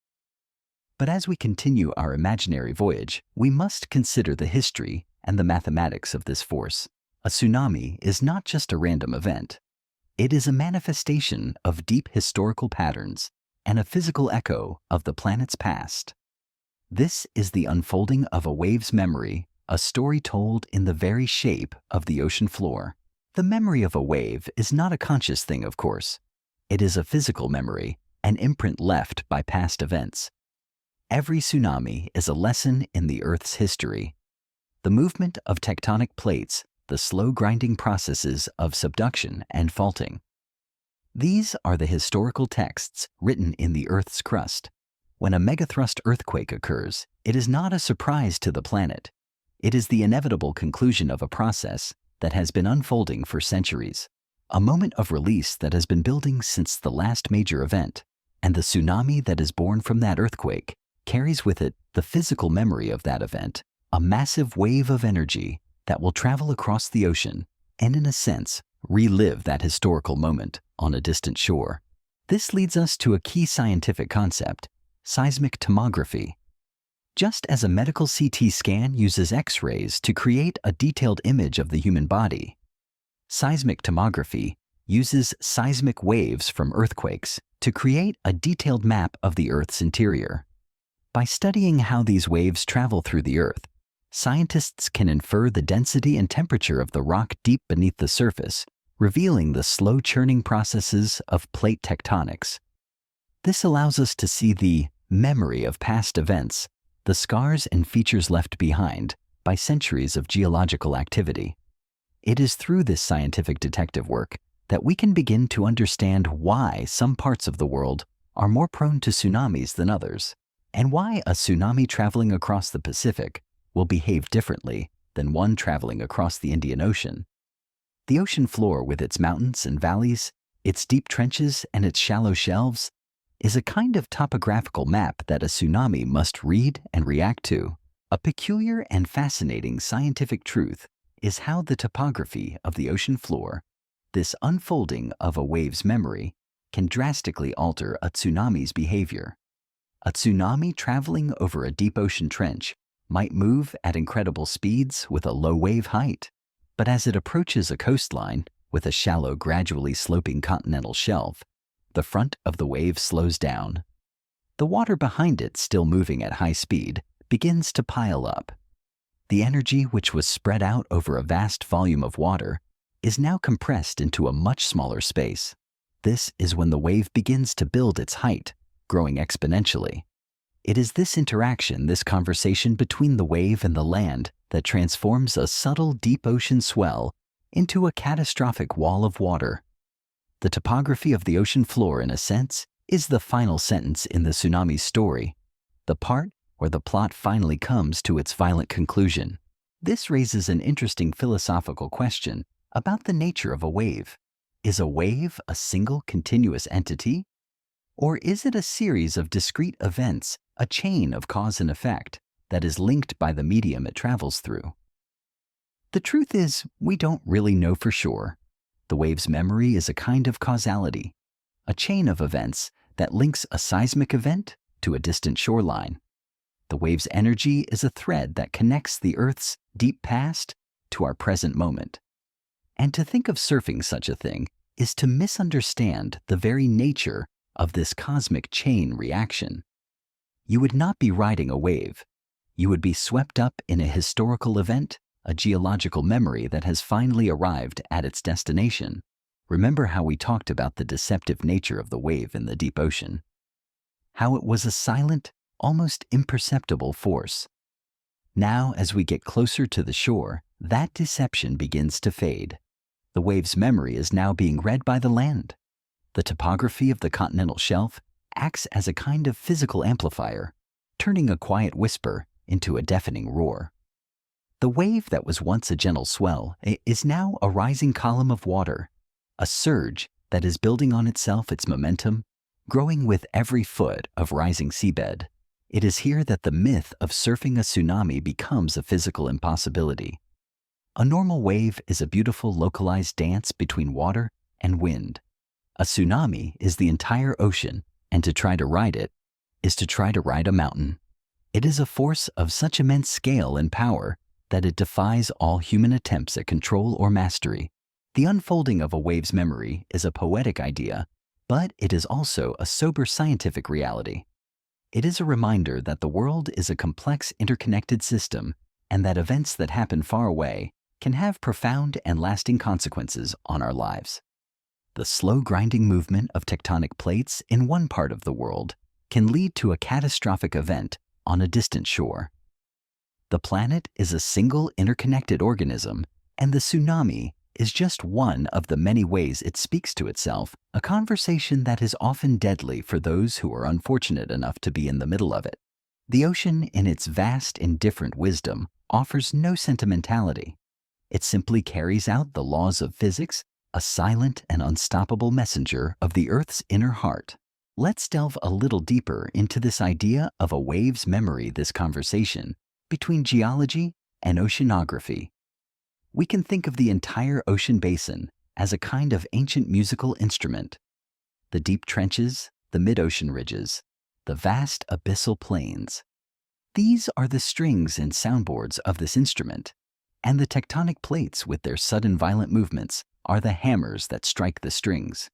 But as we continue our imaginary voyage, we must consider the history and the mathematics of this force. A tsunami is not just a random event. It is a manifestation of deep historical patterns and a physical echo of the planet's past. This is the unfolding of a wave's memory, a story told in the very shape of the ocean floor. The memory of a wave is not a conscious thing, of course. It is a physical memory, an imprint left by past events. Every tsunami is a lesson in the Earth's history. The movement of tectonic plates, the slow grinding processes of subduction and faulting. These are the historical texts written in the Earth's crust. When a megathrust earthquake occurs, it is not a surprise to the planet. It is the inevitable conclusion of a process that has been unfolding for centuries, a moment of release that has been building since the last major event, and the tsunami that is born from that earthquake carries with it the physical memory of that event, a massive wave of energy that will travel across the ocean and, in a sense, relive that historical moment on a distant shore. This leads us to a key scientific concept, seismic tomography. Just as a medical CT scan uses X-rays to create a detailed image of the human body, seismic tomography uses seismic waves from earthquakes to create a detailed map of the Earth's interior. By studying how these waves travel through the Earth, scientists can infer the density and temperature of the rock deep beneath the surface, revealing the slow churning processes of plate tectonics. This allows us to see the memory of past events, the scars and features left behind by centuries of geological activity. It is through this scientific detective work that we can begin to understand why some parts of the world are more prone to tsunamis than others, and why a tsunami traveling across the Pacific will behave differently than one traveling across the Indian Ocean. The ocean floor, with its mountains and valleys, its deep trenches and its shallow shelves, is a kind of topographical map that a tsunami must read and react to. A peculiar and fascinating scientific truth is how the topography of the ocean floor, this unfolding of a wave's memory, can drastically alter a tsunami's behavior. A tsunami traveling over a deep ocean trench might move at incredible speeds with a low wave height, but as it approaches a coastline with a shallow, gradually sloping continental shelf, the front of the wave slows down. The water behind it, still moving at high speed, begins to pile up. The energy, which was spread out over a vast volume of water, is now compressed into a much smaller space. This is when the wave begins to build its height, growing exponentially. It is this interaction, this conversation between the wave and the land, that transforms a subtle deep ocean swell into a catastrophic wall of water. The topography of the ocean floor, in a sense, is the final sentence in the tsunami's story, the part where the plot finally comes to its violent conclusion. This raises an interesting philosophical question about the nature of a wave. Is a wave a single continuous entity? Or is it a series of discrete events, a chain of cause and effect that is linked by the medium it travels through? The truth is, we don't really know for sure. The wave's memory is a kind of causality, a chain of events that links a seismic event to a distant shoreline. The wave's energy is a thread that connects the Earth's deep past to our present moment. And to think of surfing such a thing is to misunderstand the very nature of this cosmic chain reaction. You would not be riding a wave. You would be swept up in a historical event, a geological memory that has finally arrived at its destination. Remember how we talked about the deceptive nature of the wave in the deep ocean? How it was a silent, almost imperceptible force. Now, as we get closer to the shore, that deception begins to fade. The wave's memory is now being read by the land. The topography of the continental shelf acts as a kind of physical amplifier, turning a quiet whisper into a deafening roar. The wave that was once a gentle swell is now a rising column of water, a surge that is building on itself its momentum, growing with every foot of rising seabed. It is here that the myth of surfing a tsunami becomes a physical impossibility. A normal wave is a beautiful localized dance between water and wind. A tsunami is the entire ocean, and to try to ride it is to try to ride a mountain. It is a force of such immense scale and power that it defies all human attempts at control or mastery. The unfolding of a wave's memory is a poetic idea, but it is also a sober scientific reality. It is a reminder that the world is a complex, interconnected system, and that events that happen far away can have profound and lasting consequences on our lives. The slow grinding movement of tectonic plates in one part of the world can lead to a catastrophic event on a distant shore. The planet is a single interconnected organism, and the tsunami is just one of the many ways it speaks to itself, a conversation that is often deadly for those who are unfortunate enough to be in the middle of it. The ocean, in its vast, indifferent wisdom, offers no sentimentality. It simply carries out the laws of physics, a silent and unstoppable messenger of the Earth's inner heart. Let's delve a little deeper into this idea of a wave's memory, this conversation between geology and oceanography. We can think of the entire ocean basin as a kind of ancient musical instrument. The deep trenches, the mid-ocean ridges, the vast abyssal plains. These are the strings and soundboards of this instrument, and the tectonic plates with their sudden violent movements are the hammers that strike the strings.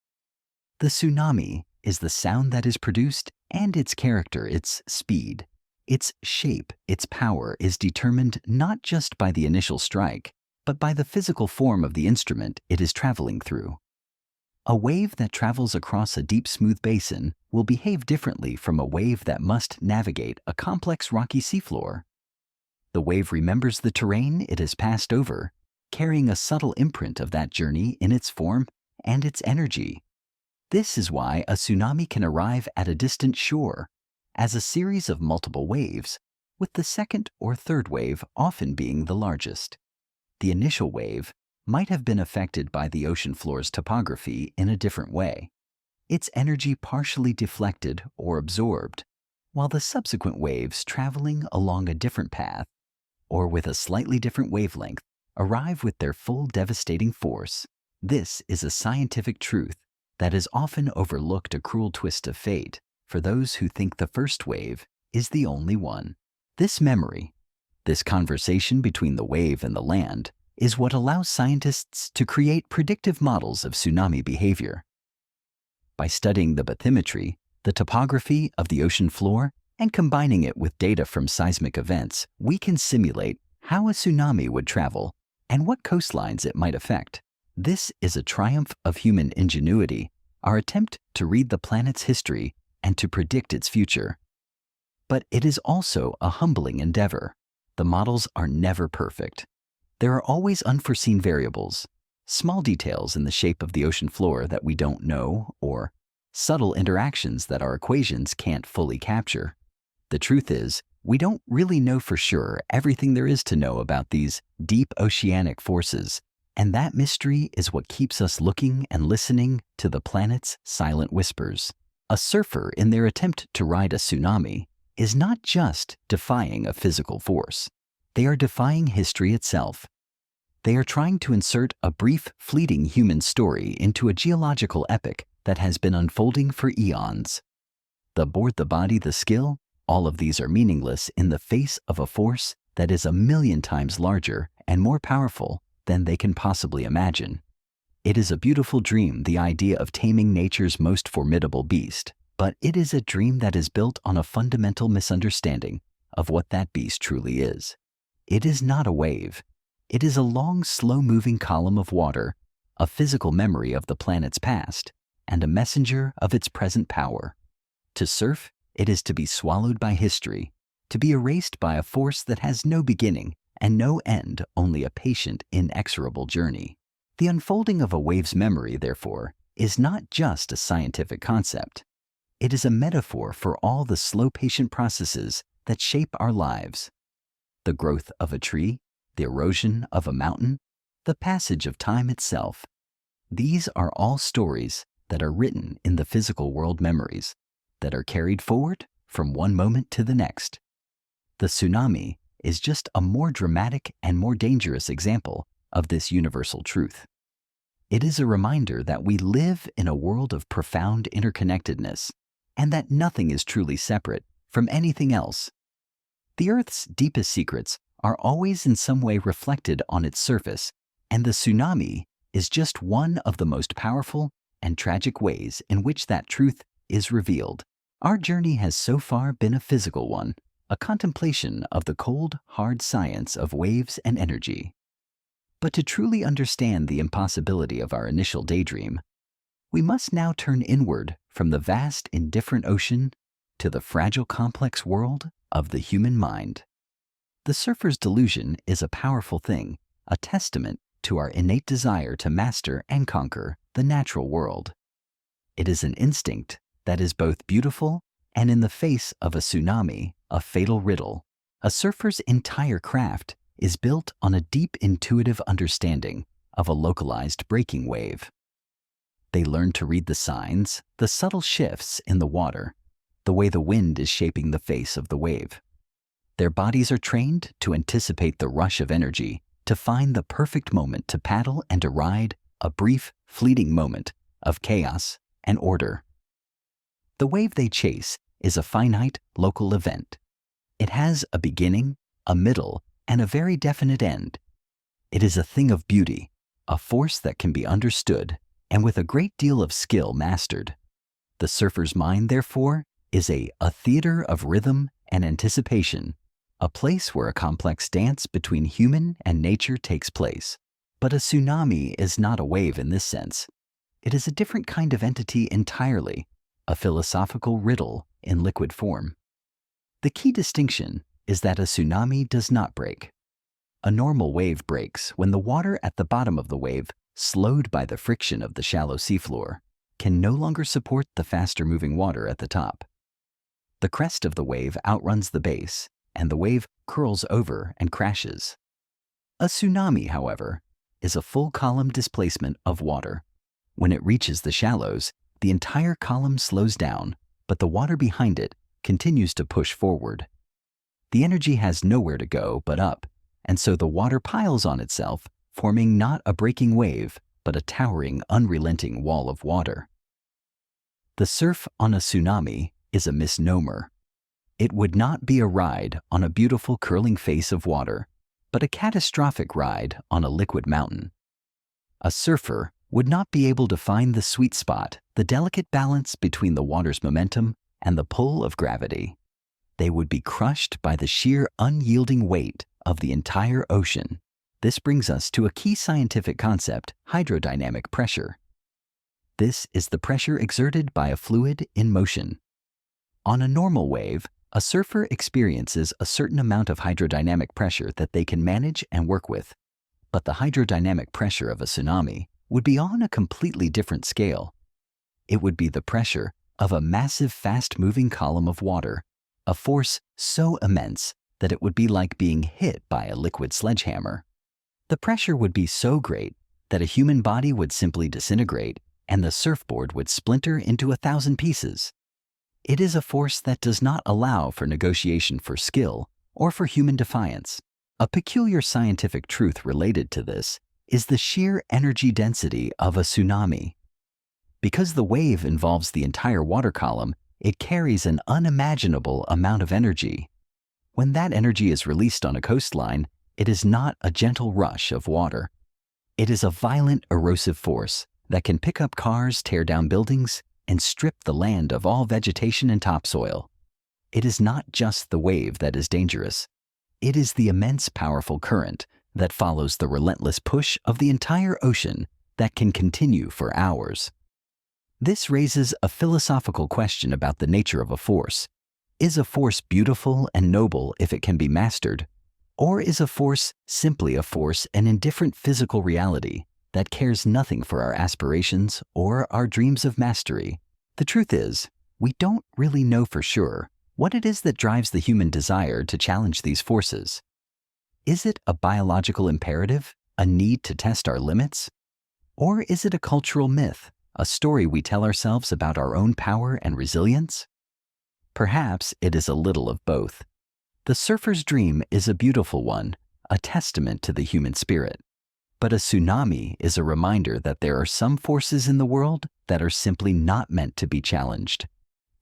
The tsunami is the sound that is produced and its character, its speed. Its shape, its power is determined not just by the initial strike, but by the physical form of the instrument it is traveling through. A wave that travels across a deep, smooth basin will behave differently from a wave that must navigate a complex rocky seafloor. The wave remembers the terrain it has passed over, carrying a subtle imprint of that journey in its form and its energy. This is why a tsunami can arrive at a distant shore as a series of multiple waves, with the second or third wave often being the largest. The initial wave might have been affected by the ocean floor's topography in a different way, its energy partially deflected or absorbed, while the subsequent waves traveling along a different path or with a slightly different wavelength arrive with their full devastating force. This is a scientific truth that is often overlooked, a cruel twist of fate for those who think the first wave is the only one. This memory, this conversation between the wave and the land, is what allows scientists to create predictive models of tsunami behavior. By studying the bathymetry, the topography of the ocean floor, and combining it with data from seismic events, we can simulate how a tsunami would travel and what coastlines it might affect. This is a triumph of human ingenuity, our attempt to read the planet's history and to predict its future. But it is also a humbling endeavor. The models are never perfect. There are always unforeseen variables, small details in the shape of the ocean floor that we don't know, or subtle interactions that our equations can't fully capture. The truth is, we don't really know for sure everything there is to know about these deep oceanic forces, and that mystery is what keeps us looking and listening to the planet's silent whispers. A surfer, in their attempt to ride a tsunami, is not just defying a physical force. They are defying history itself. They are trying to insert a brief, fleeting human story into a geological epic that has been unfolding for eons. The board, the body, the skill, all of these are meaningless in the face of a force that is 1,000,000 times larger and more powerful than they can possibly imagine. It is a beautiful dream, the idea of taming nature's most formidable beast, but it is a dream that is built on a fundamental misunderstanding of what that beast truly is. It is not a wave. It is a long, slow-moving column of water, a physical memory of the planet's past, and a messenger of its present power. To surf, it is to be swallowed by history, to be erased by a force that has no beginning and no end, only a patient, inexorable journey. The unfolding of a wave's memory, therefore, is not just a scientific concept. It is a metaphor for all the slow, patient processes that shape our lives. The growth of a tree, the erosion of a mountain, the passage of time itself. These are all stories that are written in the physical world, memories that are carried forward from one moment to the next. The tsunami is just a more dramatic and more dangerous example of this universal truth. It is a reminder that we live in a world of profound interconnectedness and that nothing is truly separate from anything else. The Earth's deepest secrets are always in some way reflected on its surface, and the tsunami is just one of the most powerful and tragic ways in which that truth is revealed. Our journey has so far been a physical one, a contemplation of the cold, hard science of waves and energy. But to truly understand the impossibility of our initial daydream, we must now turn inward from the vast, indifferent ocean to the fragile, complex world of the human mind. The surfer's delusion is a powerful thing, a testament to our innate desire to master and conquer the natural world. It is an instinct that is both beautiful and, in the face of a tsunami, a fatal riddle. A surfer's entire craft is built on a deep intuitive understanding of a localized breaking wave. They learn to read the signs, the subtle shifts in the water, the way the wind is shaping the face of the wave. Their bodies are trained to anticipate the rush of energy, to find the perfect moment to paddle and to ride a brief, fleeting moment of chaos and order. The wave they chase is a finite, local event. It has a beginning, a middle, and a very definite end. It is a thing of beauty, a force that can be understood and with a great deal of skill mastered. The surfer's mind, therefore, is a theater of rhythm and anticipation, a place where a complex dance between human and nature takes place. But a tsunami is not a wave in this sense. It is a different kind of entity entirely, a philosophical riddle in liquid form. The key distinction is that a tsunami does not break. A normal wave breaks when the water at the bottom of the wave, slowed by the friction of the shallow seafloor, can no longer support the faster-moving water at the top. The crest of the wave outruns the base, and the wave curls over and crashes. A tsunami, however, is a full column displacement of water. When it reaches the shallows, the entire column slows down, but the water behind it continues to push forward. The energy has nowhere to go but up, and so the water piles on itself, forming not a breaking wave, but a towering, unrelenting wall of water. The surf on a tsunami is a misnomer. It would not be a ride on a beautiful curling face of water, but a catastrophic ride on a liquid mountain. A surfer would not be able to find the sweet spot, the delicate balance between the water's momentum and the pull of gravity. They would be crushed by the sheer unyielding weight of the entire ocean. This brings us to a key scientific concept, hydrodynamic pressure. This is the pressure exerted by a fluid in motion. On a normal wave, a surfer experiences a certain amount of hydrodynamic pressure that they can manage and work with. But the hydrodynamic pressure of a tsunami would be on a completely different scale. It would be the pressure of a massive, fast-moving column of water, a force so immense that it would be like being hit by a liquid sledgehammer. The pressure would be so great that a human body would simply disintegrate and the surfboard would splinter into 1,000 pieces. It is a force that does not allow for negotiation for skill or for human defiance. A peculiar scientific truth related to this is the sheer energy density of a tsunami. Because the wave involves the entire water column, it carries an unimaginable amount of energy. When that energy is released on a coastline, it is not a gentle rush of water. It is a violent, erosive force that can pick up cars, tear down buildings, and strip the land of all vegetation and topsoil. It is not just the wave that is dangerous. It is the immense, powerful current that follows the relentless push of the entire ocean that can continue for hours. This raises a philosophical question about the nature of a force. Is a force beautiful and noble if it can be mastered? Or is a force simply a force, an indifferent physical reality that cares nothing for our aspirations or our dreams of mastery? The truth is, we don't really know for sure what it is that drives the human desire to challenge these forces. Is it a biological imperative, a need to test our limits? Or is it a cultural myth, a story we tell ourselves about our own power and resilience? Perhaps it is a little of both. The surfer's dream is a beautiful one, a testament to the human spirit. But a tsunami is a reminder that there are some forces in the world that are simply not meant to be challenged.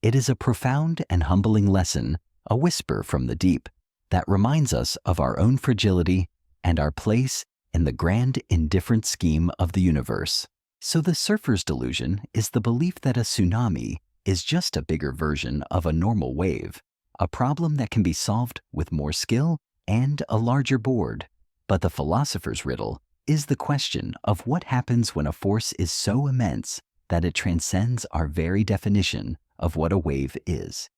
It is a profound and humbling lesson, a whisper from the deep, that reminds us of our own fragility and our place in the grand, indifferent scheme of the universe. So the surfer's delusion is the belief that a tsunami is just a bigger version of a normal wave, a problem that can be solved with more skill and a larger board. But the philosopher's riddle is the question of what happens when a force is so immense that it transcends our very definition of what a wave is.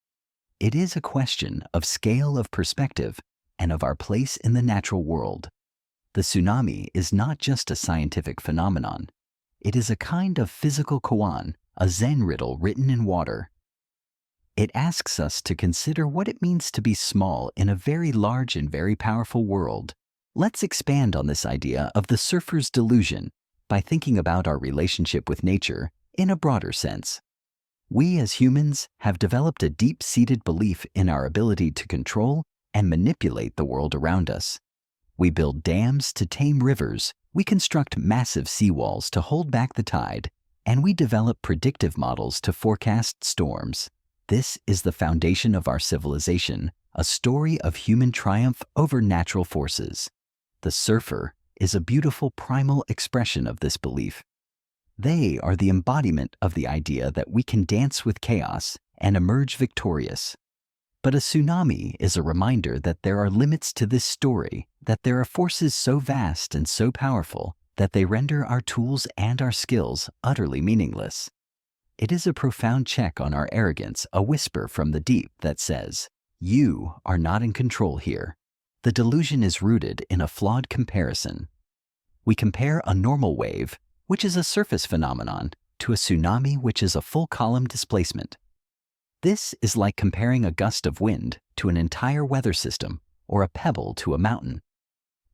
It is a question of scale of perspective and of our place in the natural world. The tsunami is not just a scientific phenomenon. It is a kind of physical koan, a Zen riddle written in water. It asks us to consider what it means to be small in a very large and very powerful world. Let's expand on this idea of the surfer's delusion by thinking about our relationship with nature in a broader sense. We as humans have developed a deep-seated belief in our ability to control and manipulate the world around us. We build dams to tame rivers, we construct massive seawalls to hold back the tide, and we develop predictive models to forecast storms. This is the foundation of our civilization, a story of human triumph over natural forces. The surfer is a beautiful primal expression of this belief. They are the embodiment of the idea that we can dance with chaos and emerge victorious. But a tsunami is a reminder that there are limits to this story, that there are forces so vast and so powerful that they render our tools and our skills utterly meaningless. It is a profound check on our arrogance, a whisper from the deep that says, "You are not in control here." The delusion is rooted in a flawed comparison. We compare a normal wave, which is a surface phenomenon, to a tsunami, which is a full column displacement. This is like comparing a gust of wind to an entire weather system or a pebble to a mountain.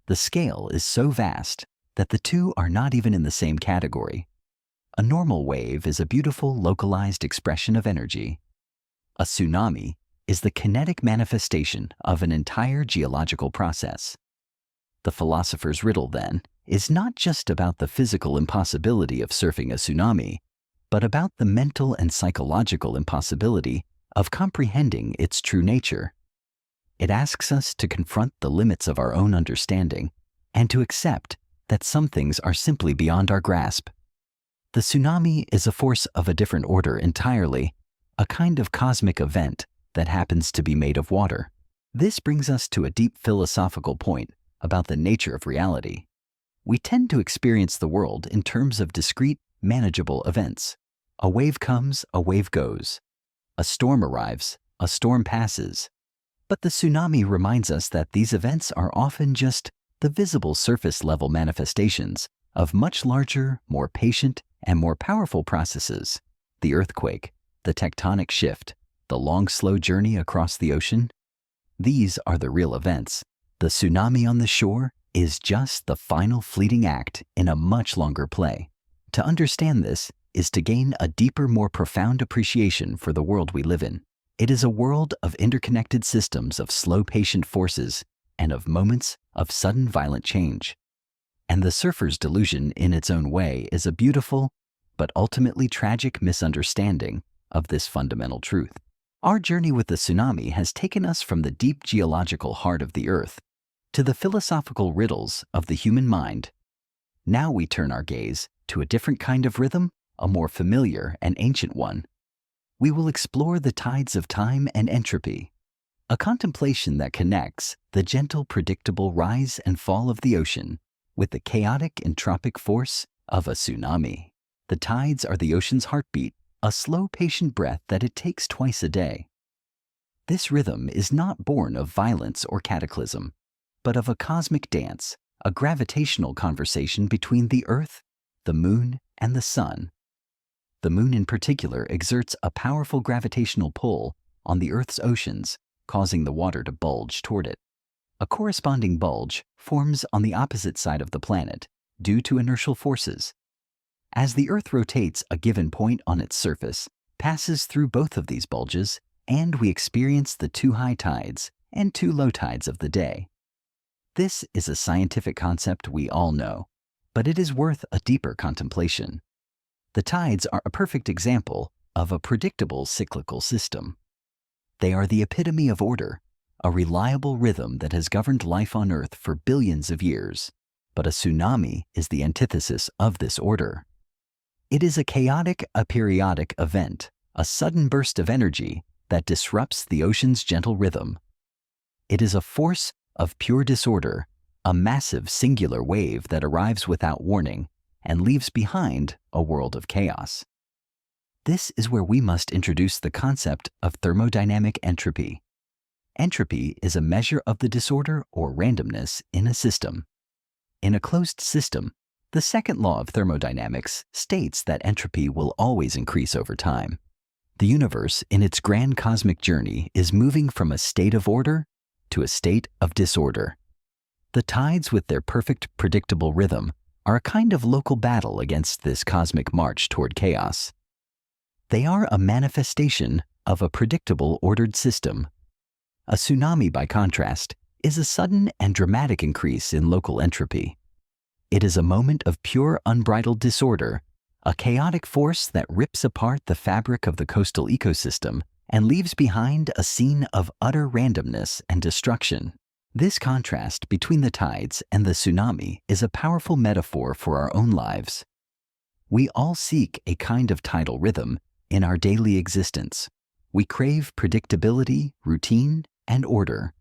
The scale is so vast that the two are not even in the same category. A normal wave is a beautiful, localized expression of energy. A tsunami is the kinetic manifestation of an entire geological process. The philosopher's riddle, then, is not just about the physical impossibility of surfing a tsunami, but about the mental and psychological impossibility of comprehending its true nature. It asks us to confront the limits of our own understanding and to accept that some things are simply beyond our grasp. The tsunami is a force of a different order entirely, a kind of cosmic event that happens to be made of water. This brings us to a deep philosophical point about the nature of reality. We tend to experience the world in terms of discrete, manageable events. A wave comes, a wave goes. A storm arrives, a storm passes. But the tsunami reminds us that these events are often just the visible surface-level manifestations of much larger, more patient, and more powerful processes. The earthquake, the tectonic shift, the long, slow journey across the ocean. These are the real events. The tsunami on the shore is just the final fleeting act in a much longer play. To understand this is to gain a deeper, more profound appreciation for the world we live in. It is a world of interconnected systems of slow, patient forces and of moments of sudden, violent change. And the surfer's delusion in its own way is a beautiful, but ultimately tragic misunderstanding of this fundamental truth. Our journey with the tsunami has taken us from the deep geological heart of the earth to the philosophical riddles of the human mind. Now we turn our gaze to a different kind of rhythm, a more familiar and ancient one. We will explore the tides of time and entropy, a contemplation that connects the gentle, predictable rise and fall of the ocean with the chaotic, entropic force of a tsunami. The tides are the ocean's heartbeat, a slow, patient breath that it takes twice a day. This rhythm is not born of violence or cataclysm, but of a cosmic dance, a gravitational conversation between the earth, the moon, and the sun. The moon in particular exerts a powerful gravitational pull on the Earth's oceans, causing the water to bulge toward it. A corresponding bulge forms on the opposite side of the planet due to inertial forces. As the Earth rotates, a given point on its surface passes through both of these bulges, and we experience the two high tides and two low tides of the day. This is a scientific concept we all know, but it is worth a deeper contemplation. The tides are a perfect example of a predictable cyclical system. They are the epitome of order, a reliable rhythm that has governed life on Earth for billions of years. But a tsunami is the antithesis of this order. It is a chaotic, aperiodic event, a sudden burst of energy that disrupts the ocean's gentle rhythm. It is a force of pure disorder, a massive singular wave that arrives without warning and leaves behind a world of chaos. This is where we must introduce the concept of thermodynamic entropy. Entropy is a measure of the disorder or randomness in a system. In a closed system, the second law of thermodynamics states that entropy will always increase over time. The universe, in its grand cosmic journey, is moving from a state of order to a state of disorder. The tides, with their perfect, predictable rhythm, are a kind of local battle against this cosmic march toward chaos. They are a manifestation of a predictable, ordered system. A tsunami, by contrast, is a sudden and dramatic increase in local entropy. It is a moment of pure, unbridled disorder, a chaotic force that rips apart the fabric of the coastal ecosystem and leaves behind a scene of utter randomness and destruction. This contrast between the tides and the tsunami is a powerful metaphor for our own lives. We all seek a kind of tidal rhythm in our daily existence. We crave predictability, routine, and order.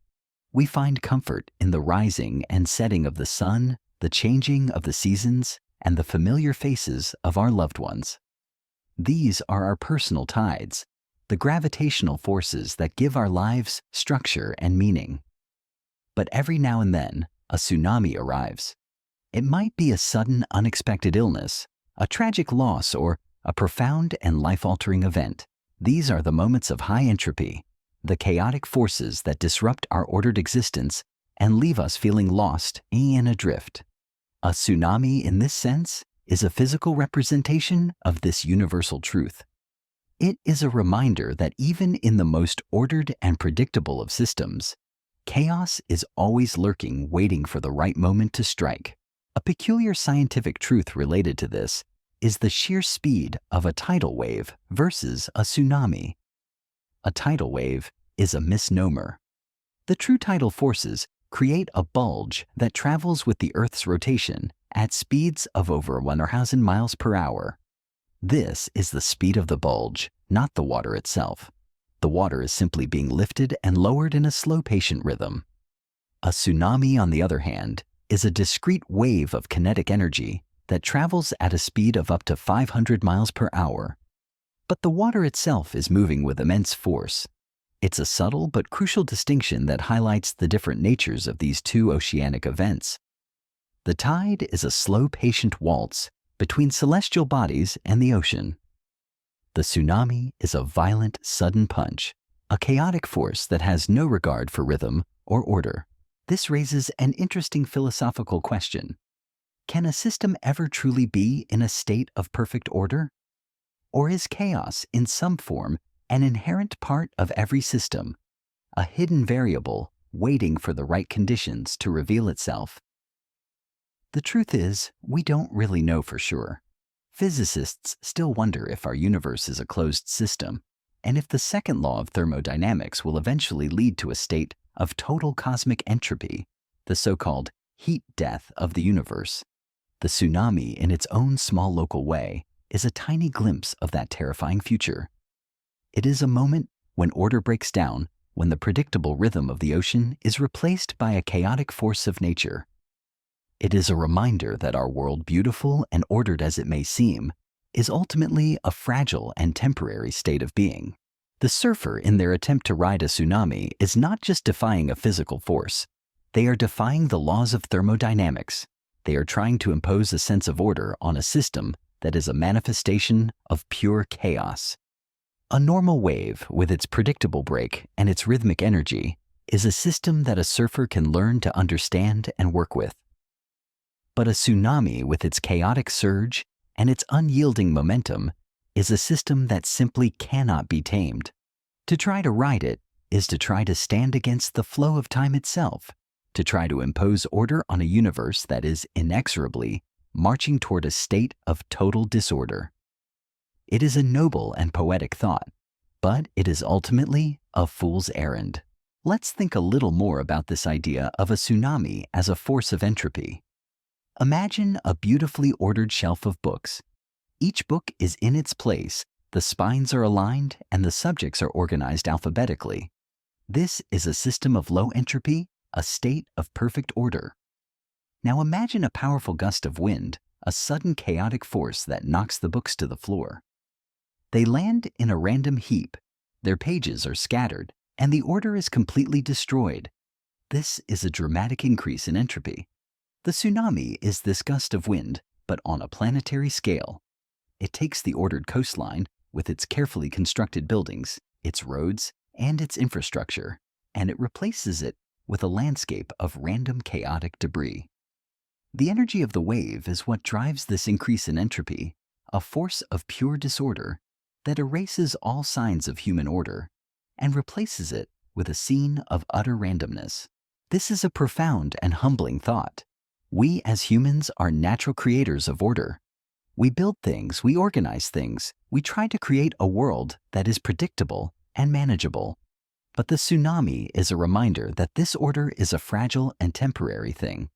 We find comfort in the rising and setting of the sun, the changing of the seasons, and the familiar faces of our loved ones. These are our personal tides, the gravitational forces that give our lives structure and meaning. But every now and then, a tsunami arrives. It might be a sudden, unexpected illness, a tragic loss, or a profound and life-altering event. These are the moments of high entropy, the chaotic forces that disrupt our ordered existence and leave us feeling lost and adrift. A tsunami, in this sense, is a physical representation of this universal truth. It is a reminder that even in the most ordered and predictable of systems, chaos is always lurking, waiting for the right moment to strike. A peculiar scientific truth related to this is the sheer speed of a tidal wave versus a tsunami. A tidal wave is a misnomer. The true tidal forces create a bulge that travels with the Earth's rotation at speeds of over 1,000 miles per hour. This is the speed of the bulge, not the water itself. The water is simply being lifted and lowered in a slow, patient rhythm. A tsunami, on the other hand, is a discrete wave of kinetic energy that travels at a speed of up to 500 miles per hour. But the water itself is moving with immense force. It's a subtle but crucial distinction that highlights the different natures of these two oceanic events. The tide is a slow, patient waltz between celestial bodies and the ocean. The tsunami is a violent, sudden punch, a chaotic force that has no regard for rhythm or order. This raises an interesting philosophical question. Can a system ever truly be in a state of perfect order? Or is chaos, in some form, an inherent part of every system, a hidden variable waiting for the right conditions to reveal itself? The truth is, we don't really know for sure. Physicists still wonder if our universe is a closed system, and if the second law of thermodynamics will eventually lead to a state of total cosmic entropy, the so-called heat death of the universe. The tsunami, in its own small local way, is a tiny glimpse of that terrifying future. It is a moment when order breaks down, when the predictable rhythm of the ocean is replaced by a chaotic force of nature. It is a reminder that our world, beautiful and ordered as it may seem, is ultimately a fragile and temporary state of being. The surfer, in their attempt to ride a tsunami, is not just defying a physical force. They are defying the laws of thermodynamics. They are trying to impose a sense of order on a system that is a manifestation of pure chaos. A normal wave, with its predictable break and its rhythmic energy, is a system that a surfer can learn to understand and work with. But a tsunami, with its chaotic surge and its unyielding momentum, is a system that simply cannot be tamed. To try to ride it is to try to stand against the flow of time itself, to try to impose order on a universe that is inexorably marching toward a state of total disorder. It is a noble and poetic thought, but it is ultimately a fool's errand. Let's think a little more about this idea of a tsunami as a force of entropy. Imagine a beautifully ordered shelf of books. Each book is in its place, the spines are aligned, and the subjects are organized alphabetically. This is a system of low entropy, a state of perfect order. Now imagine a powerful gust of wind, a sudden chaotic force that knocks the books to the floor. They land in a random heap, their pages are scattered, and the order is completely destroyed. This is a dramatic increase in entropy. The tsunami is this gust of wind, but on a planetary scale. It takes the ordered coastline, with its carefully constructed buildings, its roads, and its infrastructure, and it replaces it with a landscape of random chaotic debris. The energy of the wave is what drives this increase in entropy, a force of pure disorder that erases all signs of human order and replaces it with a scene of utter randomness. This is a profound and humbling thought. We as humans are natural creators of order. We build things, we organize things, we try to create a world that is predictable and manageable. But the tsunami is a reminder that this order is a fragile and temporary thing.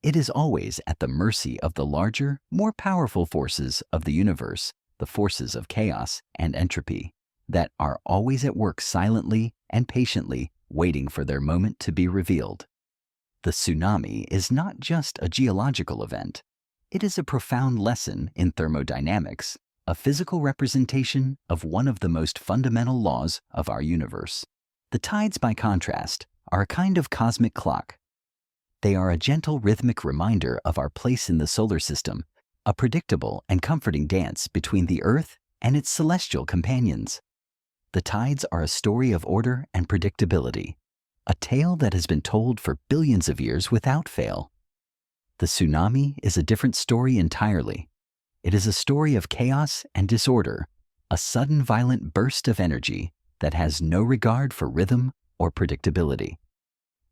It is always at the mercy of the larger, more powerful forces of the universe, the forces of chaos and entropy. that are always at work silently and patiently waiting for their moment to be revealed. The tsunami is not just a geological event. It is a profound lesson in thermodynamics, a physical representation of one of the most fundamental laws of our universe. The tides, by contrast, are a kind of cosmic clock. They are a gentle rhythmic reminder of our place in the solar system, a predictable and comforting dance between the Earth and its celestial companions. The tides are a story of order and predictability, a tale that has been told for billions of years without fail. The tsunami is a different story entirely. It is a story of chaos and disorder, a sudden violent burst of energy that has no regard for rhythm or predictability.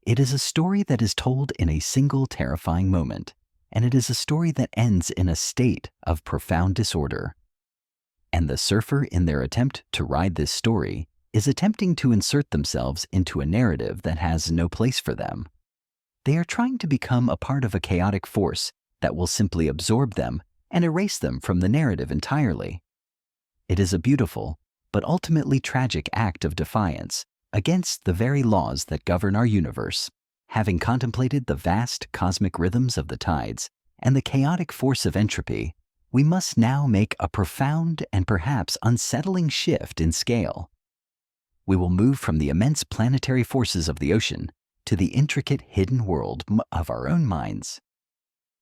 It is a story that is told in a single terrifying moment, and it is a story that ends in a state of profound disorder. And the surfer, in their attempt to ride this story, is attempting to insert themselves into a narrative that has no place for them. They are trying to become a part of a chaotic force that will simply absorb them and erase them from the narrative entirely. It is a beautiful, but ultimately tragic act of defiance against the very laws that govern our universe. Having contemplated the vast cosmic rhythms of the tides and the chaotic force of entropy, we must now make a profound and perhaps unsettling shift in scale. We will move from the immense planetary forces of the ocean to the intricate hidden world of our own minds.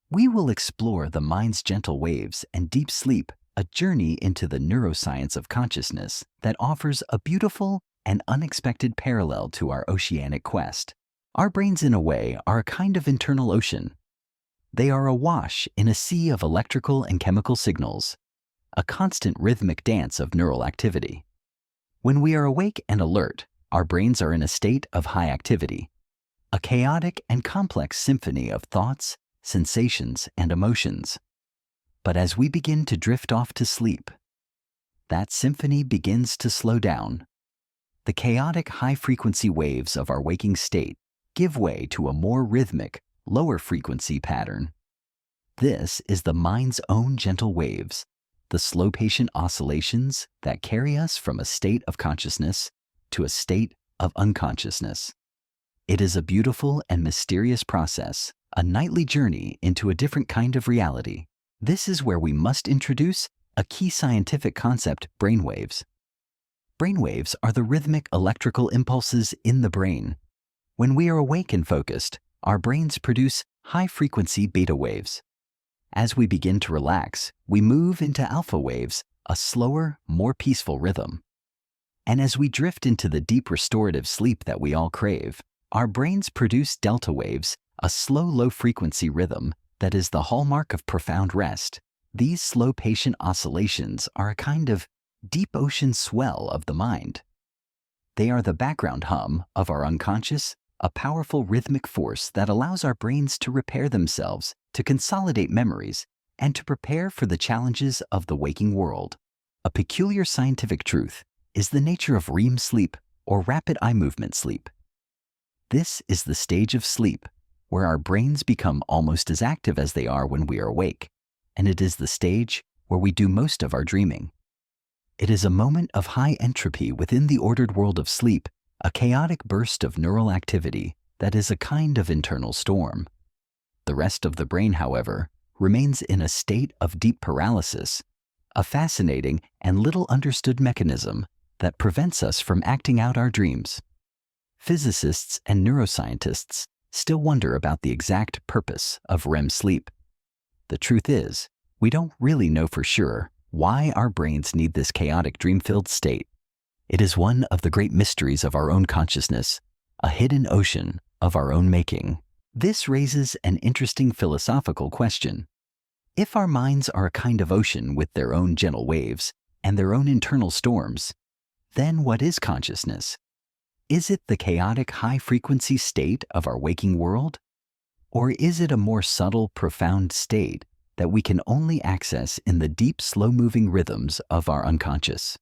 We will explore the mind's gentle waves and deep sleep, a journey into the neuroscience of consciousness that offers a beautiful and unexpected parallel to our oceanic quest. Our brains, in a way, are a kind of internal ocean. They are awash in a sea of electrical and chemical signals, a constant rhythmic dance of neural activity. When we are awake and alert, our brains are in a state of high activity, a chaotic and complex symphony of thoughts, sensations, and emotions. But as we begin to drift off to sleep, that symphony begins to slow down. The chaotic high-frequency waves of our waking state give way to a more rhythmic, lower-frequency pattern. This is the mind's own gentle waves, the slow, patient oscillations that carry us from a state of consciousness to a state of unconsciousness. It is a beautiful and mysterious process, a nightly journey into a different kind of reality. This is where we must introduce a key scientific concept: brainwaves. Brainwaves are the rhythmic electrical impulses in the brain. When we are awake and focused, our brains produce high-frequency beta waves. As we begin to relax, we move into alpha waves, a slower, more peaceful rhythm. And as we drift into the deep restorative sleep that we all crave, our brains produce delta waves, a slow, low-frequency rhythm that is the hallmark of profound rest. These slow, patient oscillations are a kind of deep ocean swell of the mind. They are the background hum of our unconscious, a powerful rhythmic force that allows our brains to repair themselves, to consolidate memories, and to prepare for the challenges of the waking world. A peculiar scientific truth is the nature of REM sleep, or rapid eye movement sleep. This is the stage of sleep where our brains become almost as active as they are when we are awake, and it is the stage where we do most of our dreaming. It is a moment of high entropy within the ordered world of sleep, a chaotic burst of neural activity that is a kind of internal storm. The rest of the brain, however, remains in a state of deep paralysis, a fascinating and little understood mechanism that prevents us from acting out our dreams. Physicists and neuroscientists still wonder about the exact purpose of REM sleep. The truth is, we don't really know for sure why our brains need this chaotic dream-filled state. It is one of the great mysteries of our own consciousness, a hidden ocean of our own making. This raises an interesting philosophical question. If our minds are a kind of ocean with their own gentle waves and their own internal storms, then what is consciousness? Is it the chaotic high-frequency state of our waking world? Or is it a more subtle, profound state that we can only access in the deep, slow-moving rhythms of our unconscious?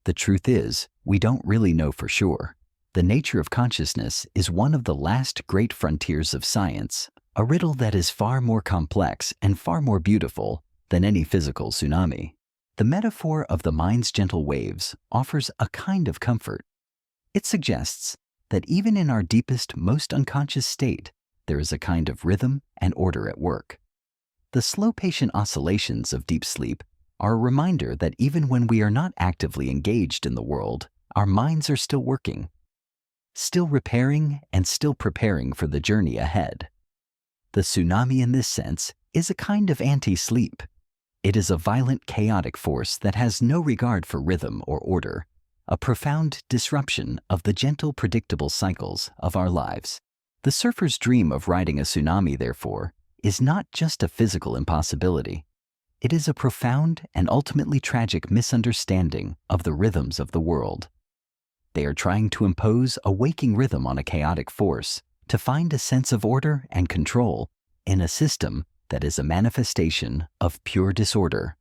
The truth is, we don't really know for sure. The nature of consciousness is one of the last great frontiers of science, a riddle that is far more complex and far more beautiful than any physical tsunami. The metaphor of the mind's gentle waves offers a kind of comfort. It suggests that even in our deepest, most unconscious state, there is a kind of rhythm and order at work. The slow, patient oscillations of deep sleep are a reminder that even when we are not actively engaged in the world, our minds are still working, still repairing and still preparing for the journey ahead. The tsunami in this sense is a kind of anti-sleep. It is a violent, chaotic force that has no regard for rhythm or order, a profound disruption of the gentle, predictable cycles of our lives. The surfer's dream of riding a tsunami, therefore, is not just a physical impossibility. It is a profound and ultimately tragic misunderstanding of the rhythms of the world. They are trying to impose a waking rhythm on a chaotic force to find a sense of order and control in a system that is a manifestation of pure disorder.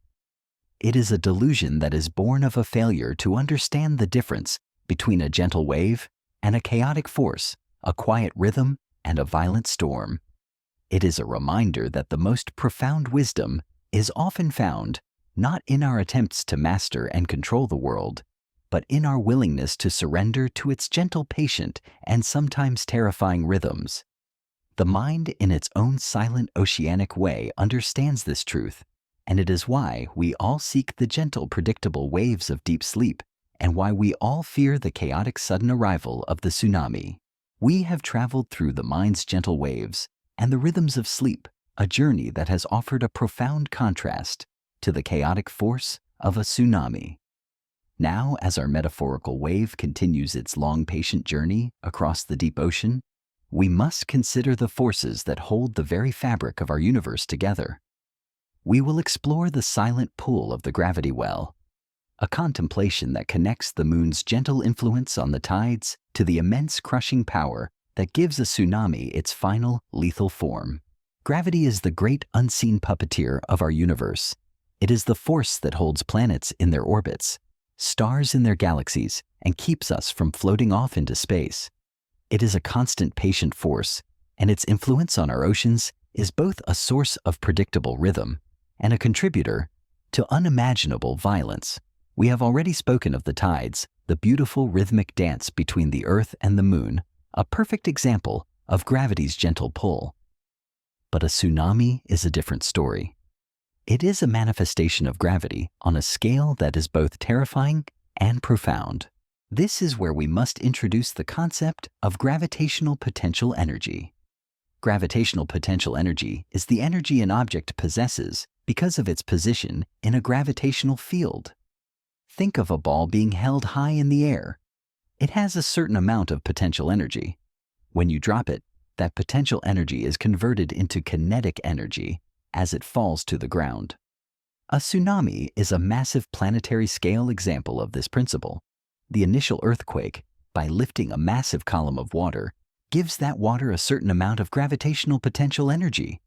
It is a delusion that is born of a failure to understand the difference between a gentle wave and a chaotic force, a quiet rhythm and a violent storm. It is a reminder that the most profound wisdom is often found not in our attempts to master and control the world, but in our willingness to surrender to its gentle, patient, and sometimes terrifying rhythms. The mind, in its own silent, oceanic way, understands this truth, and it is why we all seek the gentle, predictable waves of deep sleep, and why we all fear the chaotic, sudden arrival of the tsunami. We have traveled through the mind's gentle waves and the rhythms of sleep, a journey that has offered a profound contrast to the chaotic force of a tsunami. Now, as our metaphorical wave continues its long, patient journey across the deep ocean, we must consider the forces that hold the very fabric of our universe together. We will explore the silent pull of the gravity well, a contemplation that connects the moon's gentle influence on the tides to the immense crushing power that gives a tsunami its final, lethal form. Gravity is the great unseen puppeteer of our universe. It is the force that holds planets in their orbits, stars in their galaxies, and keeps us from floating off into space. It is a constant, patient force, and its influence on our oceans is both a source of predictable rhythm and a contributor to unimaginable violence. We have already spoken of the tides, the beautiful rhythmic dance between the Earth and the Moon, a perfect example of gravity's gentle pull. But a tsunami is a different story. It is a manifestation of gravity on a scale that is both terrifying and profound. This is where we must introduce the concept of gravitational potential energy. Gravitational potential energy is the energy an object possesses because of its position in a gravitational field. Think of a ball being held high in the air. It has a certain amount of potential energy. When you drop it, that potential energy is converted into kinetic energy as it falls to the ground. A tsunami is a massive planetary scale example of this principle. The initial earthquake, by lifting a massive column of water, gives that water a certain amount of gravitational potential energy.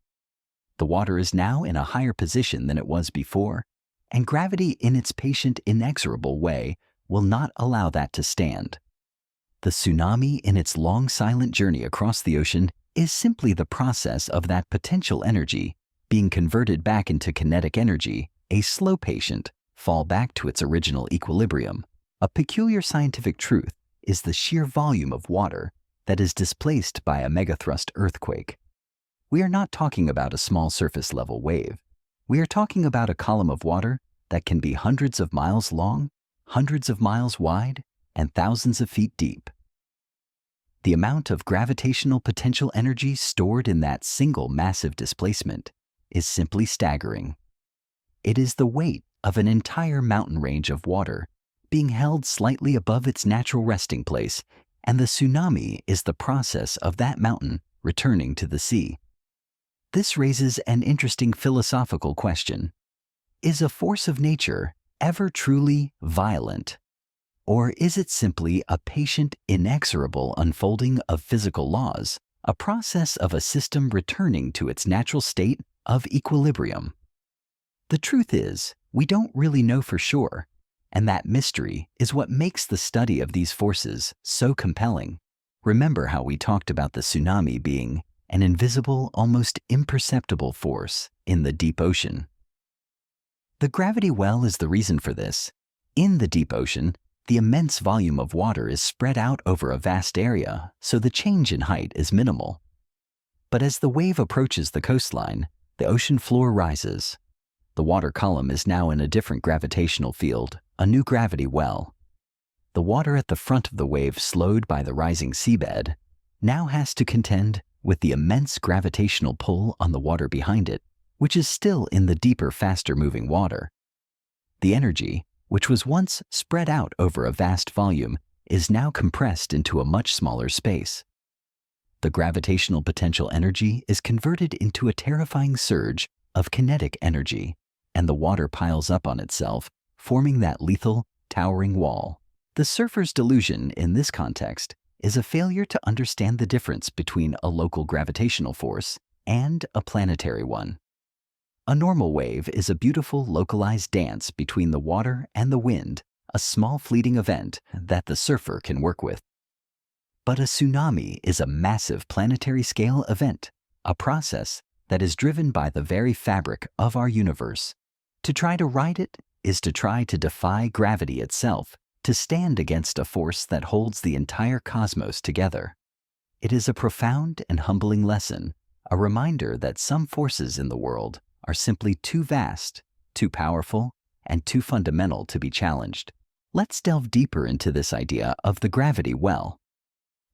The water is now in a higher position than it was before, and gravity in its patient, inexorable way will not allow that to stand. The tsunami in its long, silent journey across the ocean is simply the process of that potential energy being converted back into kinetic energy, a slow, patient fall back to its original equilibrium. A peculiar scientific truth is the sheer volume of water that is displaced by a megathrust earthquake. We are not talking about a small surface level wave. We are talking about a column of water that can be hundreds of miles long, hundreds of miles wide, and thousands of feet deep. The amount of gravitational potential energy stored in that single massive displacement is simply staggering. It is the weight of an entire mountain range of water being held slightly above its natural resting place, and the tsunami is the process of that mountain returning to the sea. This raises an interesting philosophical question. Is a force of nature ever truly violent? Or is it simply a patient, inexorable unfolding of physical laws, a process of a system returning to its natural state of equilibrium? The truth is, we don't really know for sure, and that mystery is what makes the study of these forces so compelling. Remember how we talked about the tsunami being an invisible, almost imperceptible force in the deep ocean. The gravity well is the reason for this. In the deep ocean, the immense volume of water is spread out over a vast area, so the change in height is minimal. But as the wave approaches the coastline, the ocean floor rises. The water column is now in a different gravitational field, a new gravity well. The water at the front of the wave, slowed by the rising seabed, now has to contend with the immense gravitational pull on the water behind it, which is still in the deeper, faster-moving water. The energy, which was once spread out over a vast volume, is now compressed into a much smaller space. The gravitational potential energy is converted into a terrifying surge of kinetic energy, and the water piles up on itself, forming that lethal, towering wall. The surfer's delusion in this context is a failure to understand the difference between a local gravitational force and a planetary one. A normal wave is a beautiful, localized dance between the water and the wind, a small fleeting event that the surfer can work with. But a tsunami is a massive planetary-scale event, a process that is driven by the very fabric of our universe. To try to ride it is to try to defy gravity itself, to stand against a force that holds the entire cosmos together. It is a profound and humbling lesson, a reminder that some forces in the world are simply too vast, too powerful, and too fundamental to be challenged. Let's delve deeper into this idea of the gravity well.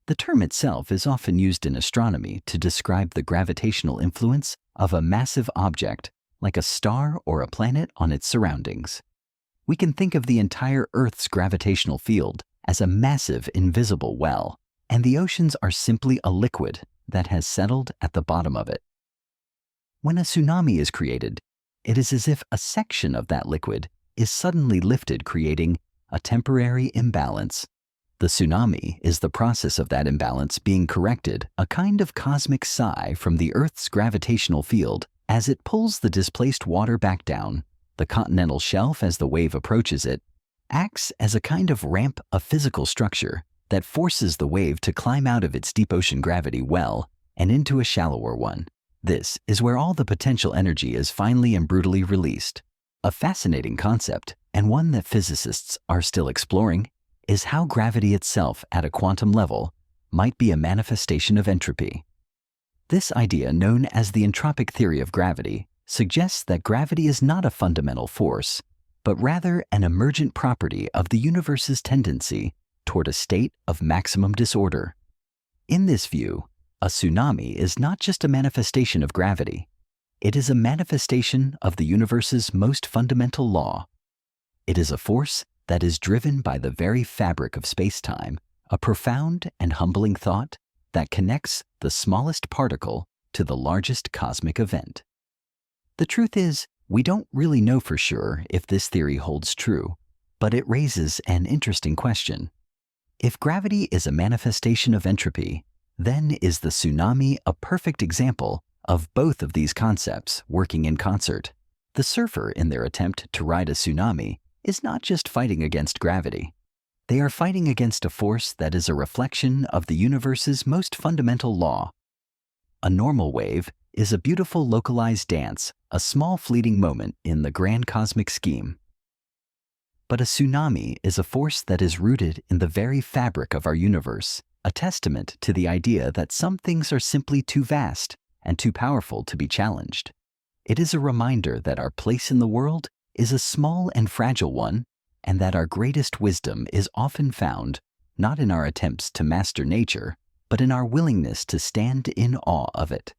The term itself is often used in astronomy to describe the gravitational influence of a massive object, like a star or a planet, on its surroundings. We can think of the entire Earth's gravitational field as a massive invisible well, and the oceans are simply a liquid that has settled at the bottom of it. When a tsunami is created, it is as if a section of that liquid is suddenly lifted, creating a temporary imbalance. The tsunami is the process of that imbalance being corrected, a kind of cosmic sigh from the Earth's gravitational field as it pulls the displaced water back down. The continental shelf, as the wave approaches it, acts as a kind of ramp, a physical structure that forces the wave to climb out of its deep ocean gravity well and into a shallower one. This is where all the potential energy is finally and brutally released. A fascinating concept, and one that physicists are still exploring, is how gravity itself at a quantum level might be a manifestation of entropy. This idea, known as the entropic theory of gravity, suggests that gravity is not a fundamental force, but rather an emergent property of the universe's tendency toward a state of maximum disorder. In this view, a tsunami is not just a manifestation of gravity. It is a manifestation of the universe's most fundamental law. It is a force that is driven by the very fabric of space-time, a profound and humbling thought that connects the smallest particle to the largest cosmic event. The truth is, we don't really know for sure if this theory holds true, but it raises an interesting question. If gravity is a manifestation of entropy, then is the tsunami a perfect example of both of these concepts working in concert? The surfer, in their attempt to ride a tsunami, is not just fighting against gravity. They are fighting against a force that is a reflection of the universe's most fundamental law. A normal wave is a beautiful localized dance, a small fleeting moment in the grand cosmic scheme. But a tsunami is a force that is rooted in the very fabric of our universe, a testament to the idea that some things are simply too vast and too powerful to be challenged. It is a reminder that our place in the world is a small and fragile one, and that our greatest wisdom is often found not in our attempts to master nature, but in our willingness to stand in awe of it.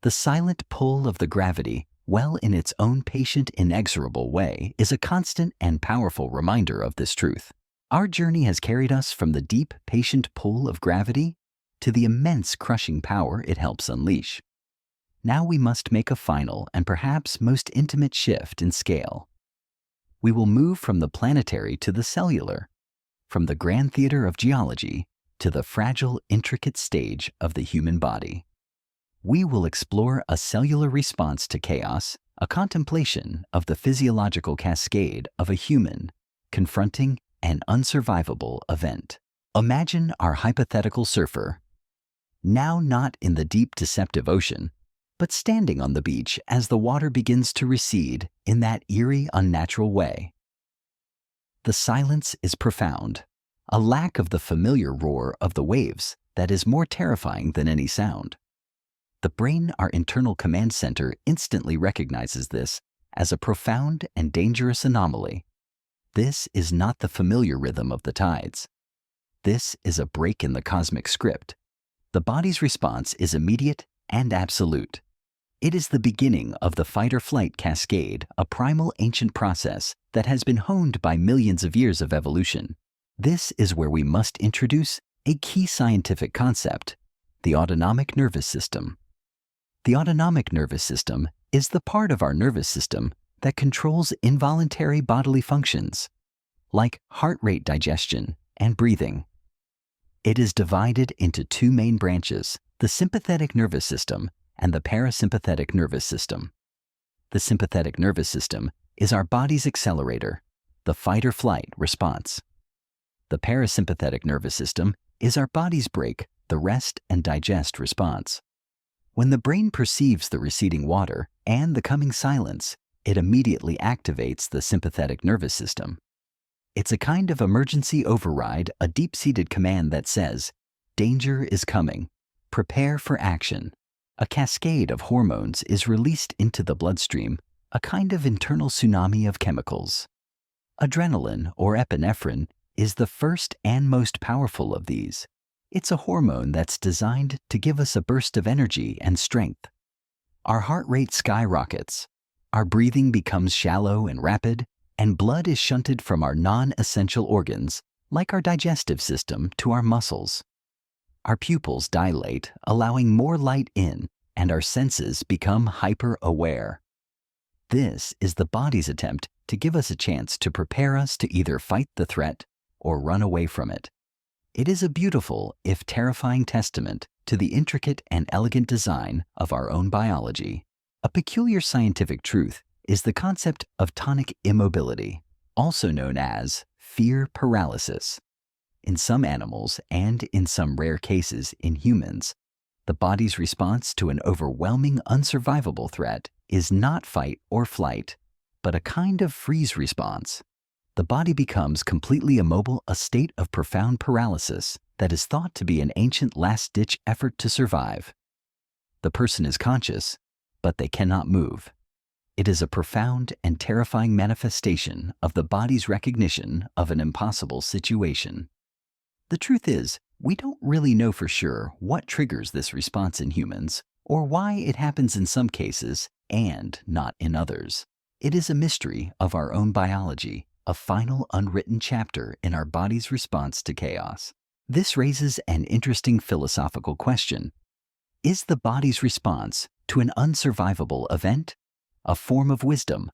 The silent pull of the gravity, well in its own patient, inexorable way, is a constant and powerful reminder of this truth. Our journey has carried us from the deep, patient pull of gravity to the immense crushing power it helps unleash. Now we must make a final and perhaps most intimate shift in scale. We will move from the planetary to the cellular, from the grand theater of geology to the fragile, intricate stage of the human body. We will explore a cellular response to chaos, a contemplation of the physiological cascade of a human confronting an unsurvivable event. Imagine our hypothetical surfer, now not in the deep, deceptive ocean, but standing on the beach as the water begins to recede in that eerie, unnatural way. The silence is profound, a lack of the familiar roar of the waves that is more terrifying than any sound. The brain, our internal command center, instantly recognizes this as a profound and dangerous anomaly. This is not the familiar rhythm of the tides. This is a break in the cosmic script. The body's response is immediate and absolute. It is the beginning of the fight-or-flight cascade, a primal ancient process that has been honed by millions of years of evolution. This is where we must introduce a key scientific concept, the autonomic nervous system. The autonomic nervous system is the part of our nervous system that controls involuntary bodily functions, like heart rate, digestion, and breathing. It is divided into two main branches, the sympathetic nervous system and the parasympathetic nervous system. The sympathetic nervous system is our body's accelerator, the fight-or-flight response. The parasympathetic nervous system is our body's brake, the rest and digest response. When the brain perceives the receding water and the coming silence, it immediately activates the sympathetic nervous system. It's a kind of emergency override, a deep-seated command that says, "Danger is coming. Prepare for action." A cascade of hormones is released into the bloodstream, a kind of internal tsunami of chemicals. Adrenaline, or epinephrine, is the first and most powerful of these. It's a hormone that's designed to give us a burst of energy and strength. Our heart rate skyrockets, our breathing becomes shallow and rapid, and blood is shunted from our non-essential organs, like our digestive system, to our muscles. Our pupils dilate, allowing more light in, and our senses become hyper-aware. This is the body's attempt to give us a chance to prepare us to either fight the threat or run away from it. It is a beautiful, if terrifying, testament to the intricate and elegant design of our own biology. A peculiar scientific truth is the concept of tonic immobility, also known as fear paralysis. In some animals, and in some rare cases in humans, the body's response to an overwhelming, unsurvivable threat is not fight or flight, but a kind of freeze response. The body becomes completely immobile, a state of profound paralysis that is thought to be an ancient last-ditch effort to survive. The person is conscious, but they cannot move. It is a profound and terrifying manifestation of the body's recognition of an impossible situation. The truth is, we don't really know for sure what triggers this response in humans, or why it happens in some cases and not in others. It is a mystery of our own biology, a final unwritten chapter in our body's response to chaos. This raises an interesting philosophical question. Is the body's response to an unsurvivable event a form of wisdom?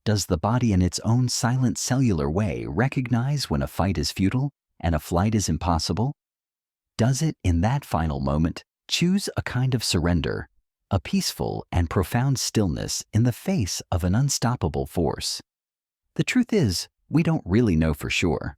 Does the body in its own silent cellular way recognize when a fight is futile and a flight is impossible? Does it, in that final moment, choose a kind of surrender, a peaceful and profound stillness in the face of an unstoppable force? The truth is, we don't really know for sure.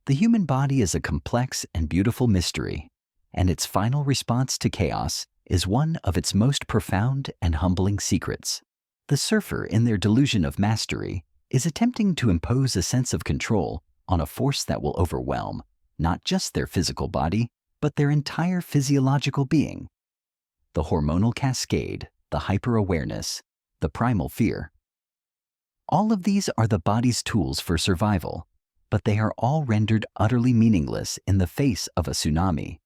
The human body is a complex and beautiful mystery, and its final response to chaos is one of its most profound and humbling secrets. The surfer, in their delusion of mastery, is attempting to impose a sense of control on a force that will overwhelm not just their physical body, but their entire physiological being. The hormonal cascade, the hyper-awareness, the primal fear. All of these are the body's tools for survival, but they are all rendered utterly meaningless in the face of a tsunami.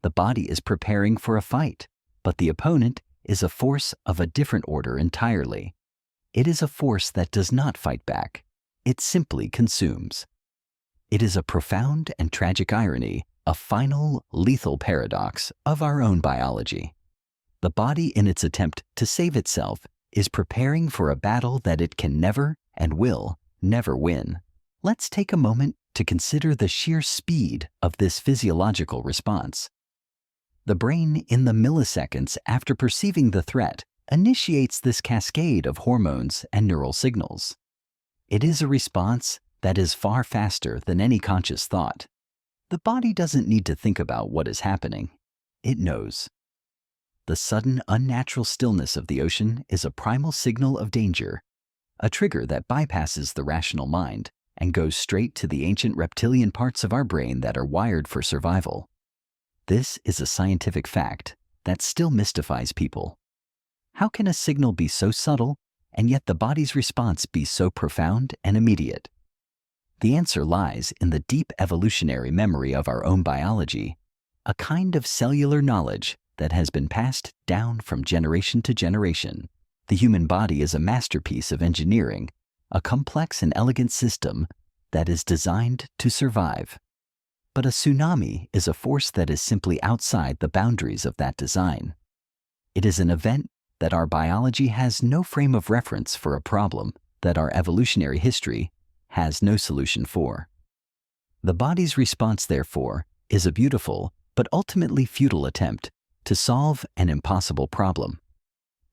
The body is preparing for a fight, but the opponent is a force of a different order entirely. It is a force that does not fight back. It simply consumes. It is a profound and tragic irony, a final, lethal paradox of our own biology. The body, in its attempt to save itself, is preparing for a battle that it can never and will never win. Let's take a moment to consider the sheer speed of this physiological response. The brain, in the milliseconds after perceiving the threat, initiates this cascade of hormones and neural signals. It is a response that is far faster than any conscious thought. The body doesn't need to think about what is happening. It knows. the sudden, unnatural stillness of the ocean is a primal signal of danger, a trigger that bypasses the rational mind and goes straight to the ancient reptilian parts of our brain that are wired for survival. This is a scientific fact that still mystifies people. How can a signal be so subtle and yet the body's response be so profound and immediate? The answer lies in the deep evolutionary memory of our own biology, a kind of cellular knowledge that has been passed down from generation to generation. The human body is a masterpiece of engineering, a complex and elegant system that is designed to survive. But a tsunami is a force that is simply outside the boundaries of that design. It is an event that our biology has no frame of reference for, a problem that our evolutionary history has no solution for. The body's response, therefore, is a beautiful but ultimately futile attempt to solve an impossible problem.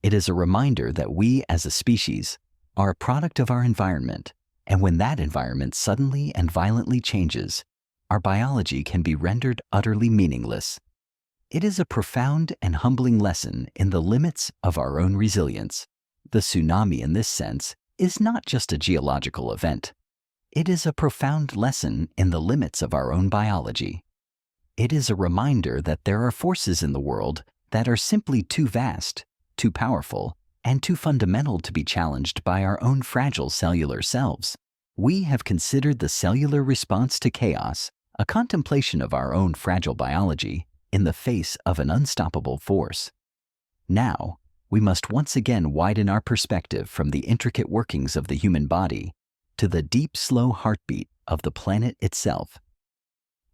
It is a reminder that we as a species are a product of our environment, and when that environment suddenly and violently changes, our biology can be rendered utterly meaningless. It is a profound and humbling lesson in the limits of our own resilience. The tsunami, in this sense, is not just a geological event. It is a profound lesson in the limits of our own biology. It is a reminder that there are forces in the world that are simply too vast, too powerful, and too fundamental to be challenged by our own fragile cellular selves. We have considered the cellular response to chaos a contemplation of our own fragile biology in the face of an unstoppable force. Now, we must once again widen our perspective from the intricate workings of the human body to the deep, slow heartbeat of the planet itself.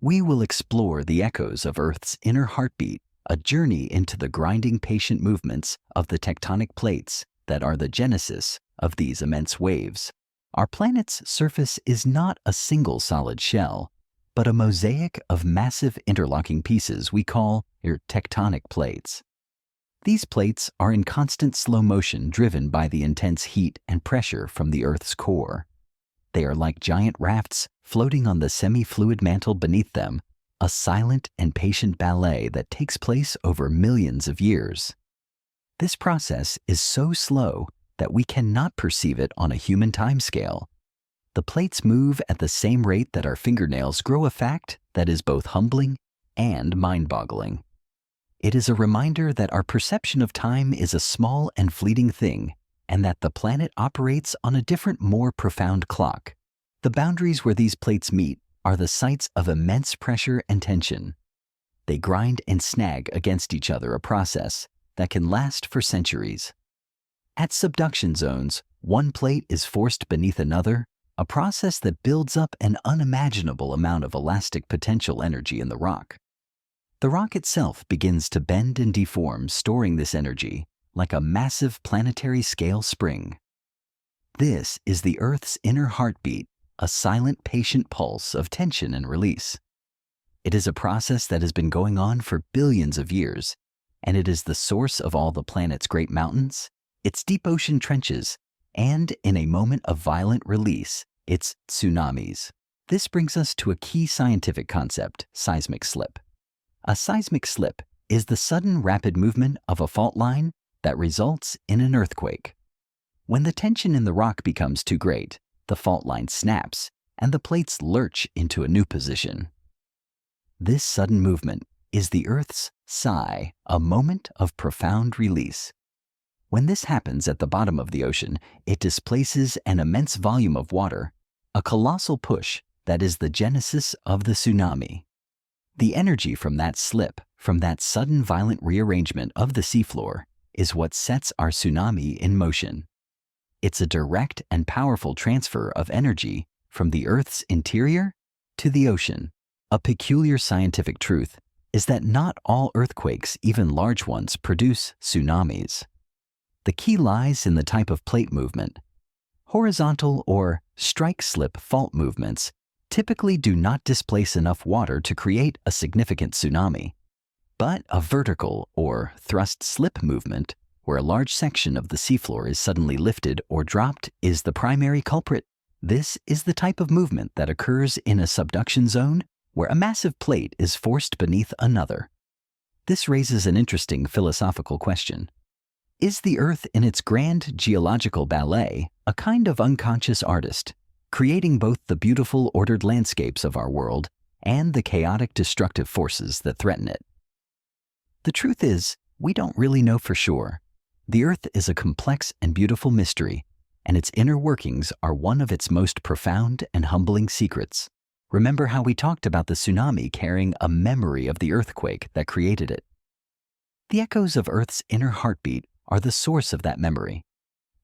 We will explore the echoes of Earth's inner heartbeat, a journey into the grinding, patient movements of the tectonic plates that are the genesis of these immense waves. Our planet's surface is not a single solid shell, but a mosaic of massive interlocking pieces we call tectonic plates. These plates are in constant slow motion, driven by the intense heat and pressure from the Earth's core. They are like giant rafts floating on the semi-fluid mantle beneath them, a silent and patient ballet that takes place over millions of years. This process is so slow that we cannot perceive it on a human timescale. The plates move at the same rate that our fingernails grow, a fact that is both humbling and mind-boggling. It is a reminder that our perception of time is a small and fleeting thing, and that the planet operates on a different, more profound clock. The boundaries where these plates meet are the sites of immense pressure and tension. They grind and snag against each other, a process that can last for centuries. At subduction zones, one plate is forced beneath another, a process that builds up an unimaginable amount of elastic potential energy in the rock. The rock itself begins to bend and deform, storing this energy like a massive planetary-scale spring. This is the Earth's inner heartbeat, a silent, patient pulse of tension and release. It is a process that has been going on for billions of years, and it is the source of all the planet's great mountains, its deep ocean trenches, and, in a moment of violent release, its tsunamis. This brings us to a key scientific concept: seismic slip. A seismic slip is the sudden, rapid movement of a fault line that results in an earthquake. When the tension in the rock becomes too great, the fault line snaps and the plates lurch into a new position. This sudden movement is the Earth's sigh, a moment of profound release. When this happens at the bottom of the ocean, it displaces an immense volume of water, a colossal push that is the genesis of the tsunami. The energy from that slip, from that sudden violent rearrangement of the seafloor, is what sets our tsunami in motion. It's a direct and powerful transfer of energy from the Earth's interior to the ocean. A peculiar scientific truth is that not all earthquakes, even large ones, produce tsunamis. The key lies in the type of plate movement. Horizontal or strike-slip fault movements typically do not displace enough water to create a significant tsunami. But a vertical or thrust-slip movement, where a large section of the seafloor is suddenly lifted or dropped, is the primary culprit. This is the type of movement that occurs in a subduction zone where a massive plate is forced beneath another. This raises an interesting philosophical question. Is the Earth in its grand geological ballet a kind of unconscious artist, creating both the beautiful ordered landscapes of our world and the chaotic destructive forces that threaten it? The truth is, we don't really know for sure. The Earth is a complex and beautiful mystery, and its inner workings are one of its most profound and humbling secrets. Remember how we talked about the tsunami carrying a memory of the earthquake that created it? The echoes of Earth's inner heartbeat are the source of that memory.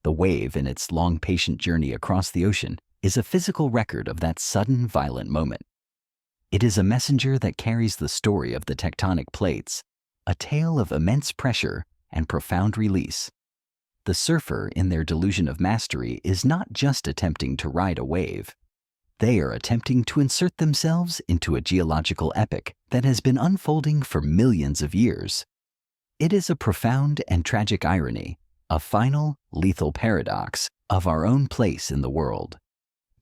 The wave, in its long, patient journey across the ocean, is a physical record of that sudden, violent moment. It is a messenger that carries the story of the tectonic plates, a tale of immense pressure and profound release. The surfer, in their delusion of mastery, is not just attempting to ride a wave. They are attempting to insert themselves into a geological epic that has been unfolding for millions of years. It is a profound and tragic irony, a final, lethal paradox of our own place in the world.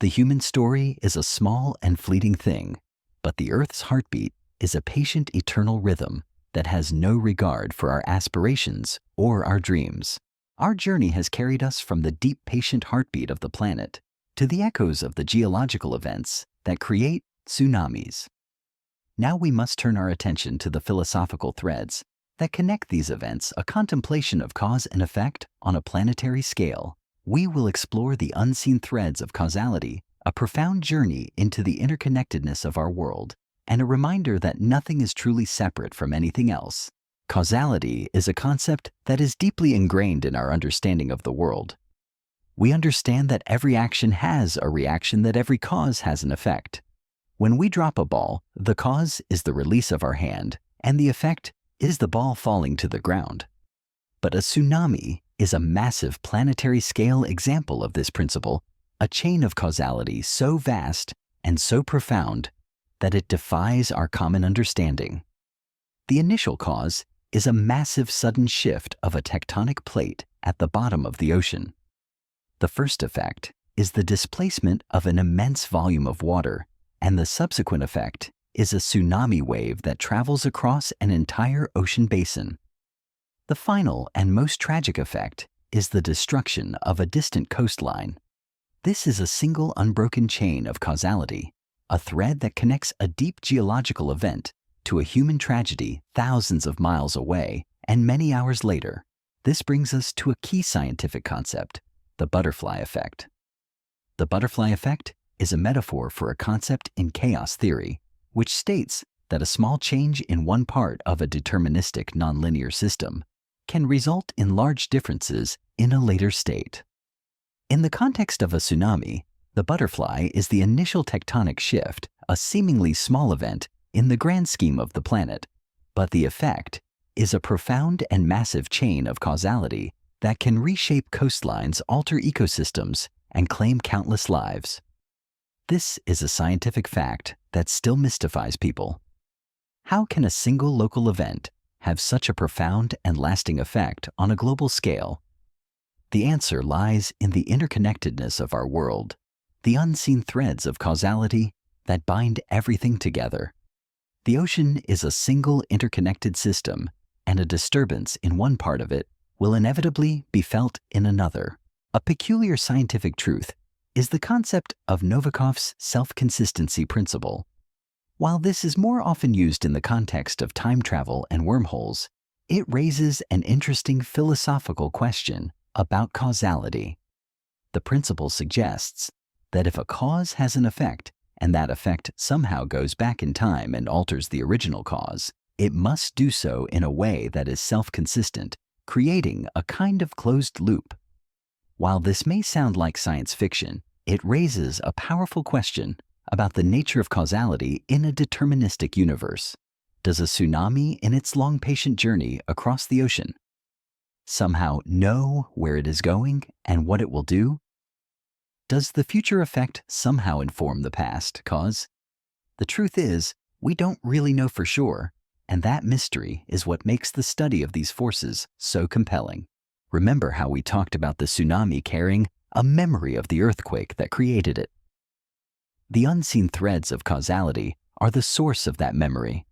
The human story is a small and fleeting thing, but the Earth's heartbeat is a patient, eternal rhythm that has no regard for our aspirations or our dreams. Our journey has carried us from the deep, patient heartbeat of the planet to the echoes of the geological events that create tsunamis. Now we must turn our attention to the philosophical threads that connect these events, a contemplation of cause and effect on a planetary scale. We will explore the unseen threads of causality, a profound journey into the interconnectedness of our world, and a reminder that nothing is truly separate from anything else. Causality is a concept that is deeply ingrained in our understanding of the world. We understand that every action has a reaction, that every cause has an effect. When we drop a ball, the cause is the release of our hand, and the effect is the ball falling to the ground. But a tsunami is a massive planetary scale example of this principle, a chain of causality so vast and so profound that it defies our common understanding. The initial cause is a massive sudden shift of a tectonic plate at the bottom of the ocean. The first effect is the displacement of an immense volume of water, and the subsequent effect is a tsunami wave that travels across an entire ocean basin. The final and most tragic effect is the destruction of a distant coastline. This is a single unbroken chain of causality, a thread that connects a deep geological event to a human tragedy thousands of miles away and many hours later. This brings us to a key scientific concept, the butterfly effect. The butterfly effect is a metaphor for a concept in chaos theory, which states that a small change in one part of a deterministic nonlinear system can result in large differences in a later state. In the context of a tsunami, the butterfly is the initial tectonic shift, a seemingly small event in the grand scheme of the planet, but the effect is a profound and massive chain of causality that can reshape coastlines, alter ecosystems, and claim countless lives. This is a scientific fact that still mystifies people. How can a single local event have such a profound and lasting effect on a global scale? The answer lies in the interconnectedness of our world, the unseen threads of causality that bind everything together. The ocean is a single interconnected system, and a disturbance in one part of it will inevitably be felt in another. A peculiar scientific truth is the concept of Novikov's self-consistency principle. While this is more often used in the context of time travel and wormholes, it raises an interesting philosophical question about causality. The principle suggests that if a cause has an effect, and that effect somehow goes back in time and alters the original cause, it must do so in a way that is self-consistent, creating a kind of closed loop. While this may sound like science fiction, it raises a powerful question about the nature of causality in a deterministic universe. Does a tsunami in its long, patient journey across the ocean somehow know where it is going and what it will do? Does the future effect somehow inform the past cause? The truth is, we don't really know for sure, and that mystery is what makes the study of these forces so compelling. Remember how we talked about the tsunami carrying a memory of the earthquake that created it. The unseen threads of causality are the source of that memory.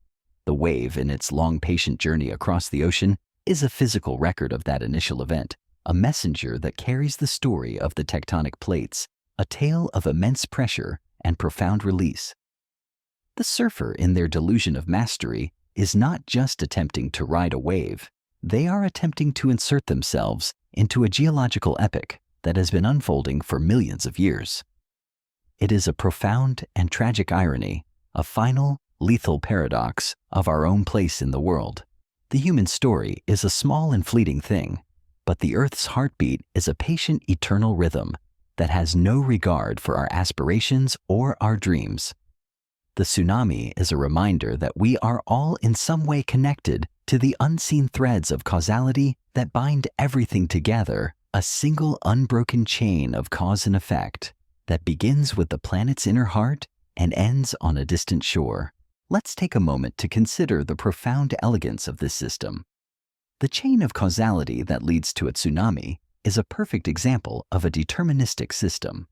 The wave, in its long, patient journey across the ocean, is a physical record of that initial event, a messenger that carries the story of the tectonic plates, a tale of immense pressure and profound release. The surfer, in their delusion of mastery, is not just attempting to ride a wave. They are attempting to insert themselves into a geological epoch that has been unfolding for millions of years. It is a profound and tragic irony, a final, lethal paradox of our own place in the world. The human story is a small and fleeting thing, but the Earth's heartbeat is a patient, eternal rhythm that has no regard for our aspirations or our dreams. The tsunami is a reminder that we are all in some way connected to the unseen threads of causality that bind everything together, a single unbroken chain of cause and effect that begins with the planet's inner heart and ends on a distant shore. Let's take a moment to consider the profound elegance of this system. The chain of causality that leads to a tsunami is a perfect example of a deterministic system.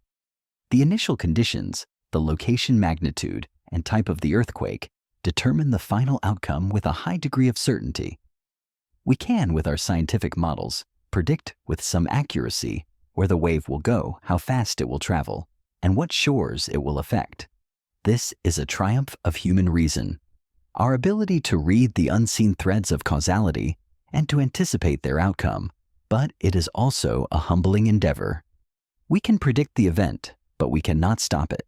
The initial conditions, the location, magnitude, and type of the earthquake determine the final outcome with a high degree of certainty. We can, with our scientific models, predict with some accuracy where the wave will go, how fast it will travel, and what shores it will affect. This is a triumph of human reason. Our ability to read the unseen threads of causality and to anticipate their outcome, but it is also a humbling endeavor. We can predict the event, but we cannot stop it.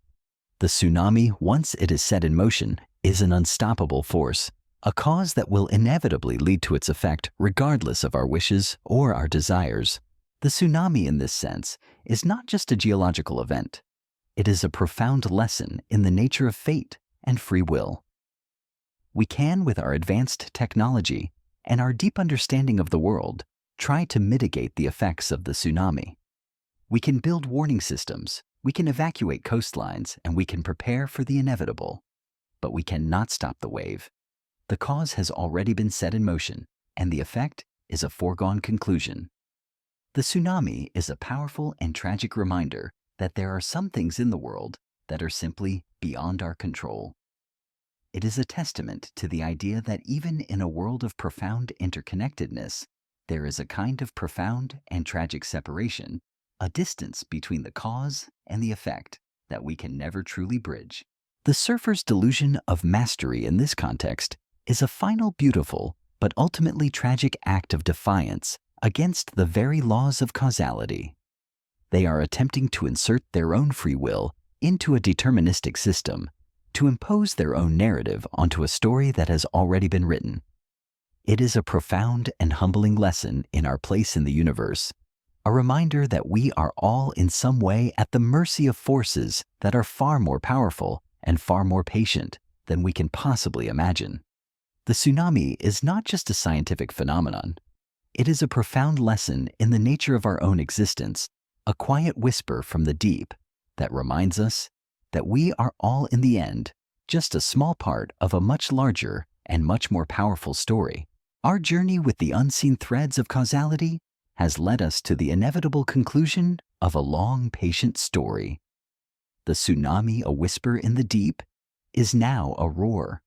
The tsunami, once it is set in motion, is an unstoppable force, a cause that will inevitably lead to its effect regardless of our wishes or our desires. The tsunami, in this sense, is not just a geological event. It is a profound lesson in the nature of fate and free will. We can, with our advanced technology and our deep understanding of the world, try to mitigate the effects of the tsunami. We can build warning systems, we can evacuate coastlines, and we can prepare for the inevitable. But we cannot stop the wave. The cause has already been set in motion, and the effect is a foregone conclusion. The tsunami is a powerful and tragic reminder that there are some things in the world that are simply beyond our control. It is a testament to the idea that even in a world of profound interconnectedness, there is a kind of profound and tragic separation, a distance between the cause and the effect that we can never truly bridge. The surfer's delusion of mastery in this context is a final, beautiful, but ultimately tragic act of defiance against the very laws of causality. They are attempting to insert their own free will into a deterministic system, to impose their own narrative onto a story that has already been written. It is a profound and humbling lesson in our place in the universe, a reminder that we are all in some way at the mercy of forces that are far more powerful and far more patient than we can possibly imagine. The tsunami is not just a scientific phenomenon. It is a profound lesson in the nature of our own existence, a quiet whisper from the deep that reminds us that we are all in the end just a small part of a much larger and much more powerful story. Our journey with the unseen threads of causality has led us to the inevitable conclusion of a long, patient story. The tsunami, a whisper in the deep, is now a roar.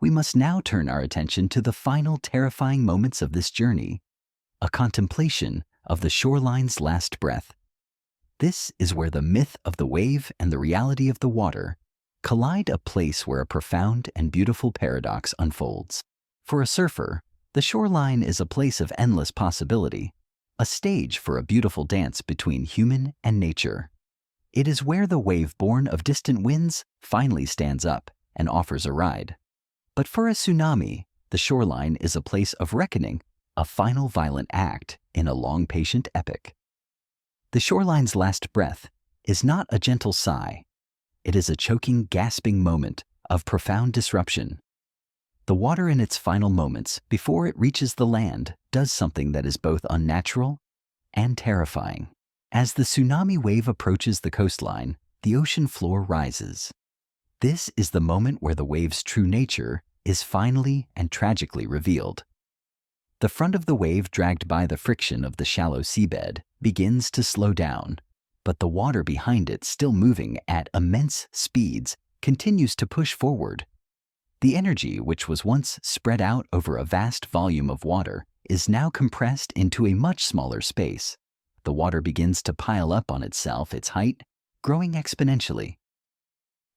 We must now turn our attention to the final terrifying moments of this journey, a contemplation of the shoreline's last breath. This is where the myth of the wave and the reality of the water collide, a place where a profound and beautiful paradox unfolds. For a surfer, the shoreline is a place of endless possibility, a stage for a beautiful dance between human and nature. It is where the wave born of distant winds finally stands up and offers a ride. But for a tsunami, the shoreline is a place of reckoning, a final violent act in a long, patient epic. The shoreline's last breath is not a gentle sigh. It is a choking, gasping moment of profound disruption. The water in its final moments before it reaches the land does something that is both unnatural and terrifying. As the tsunami wave approaches the coastline, the ocean floor rises. This is the moment where the wave's true nature is finally and tragically revealed. The front of the wave, dragged by the friction of the shallow seabed, begins to slow down, but the water behind it, still moving at immense speeds, continues to push forward. The energy, which was once spread out over a vast volume of water, is now compressed into a much smaller space. The water begins to pile up on itself, its height growing exponentially.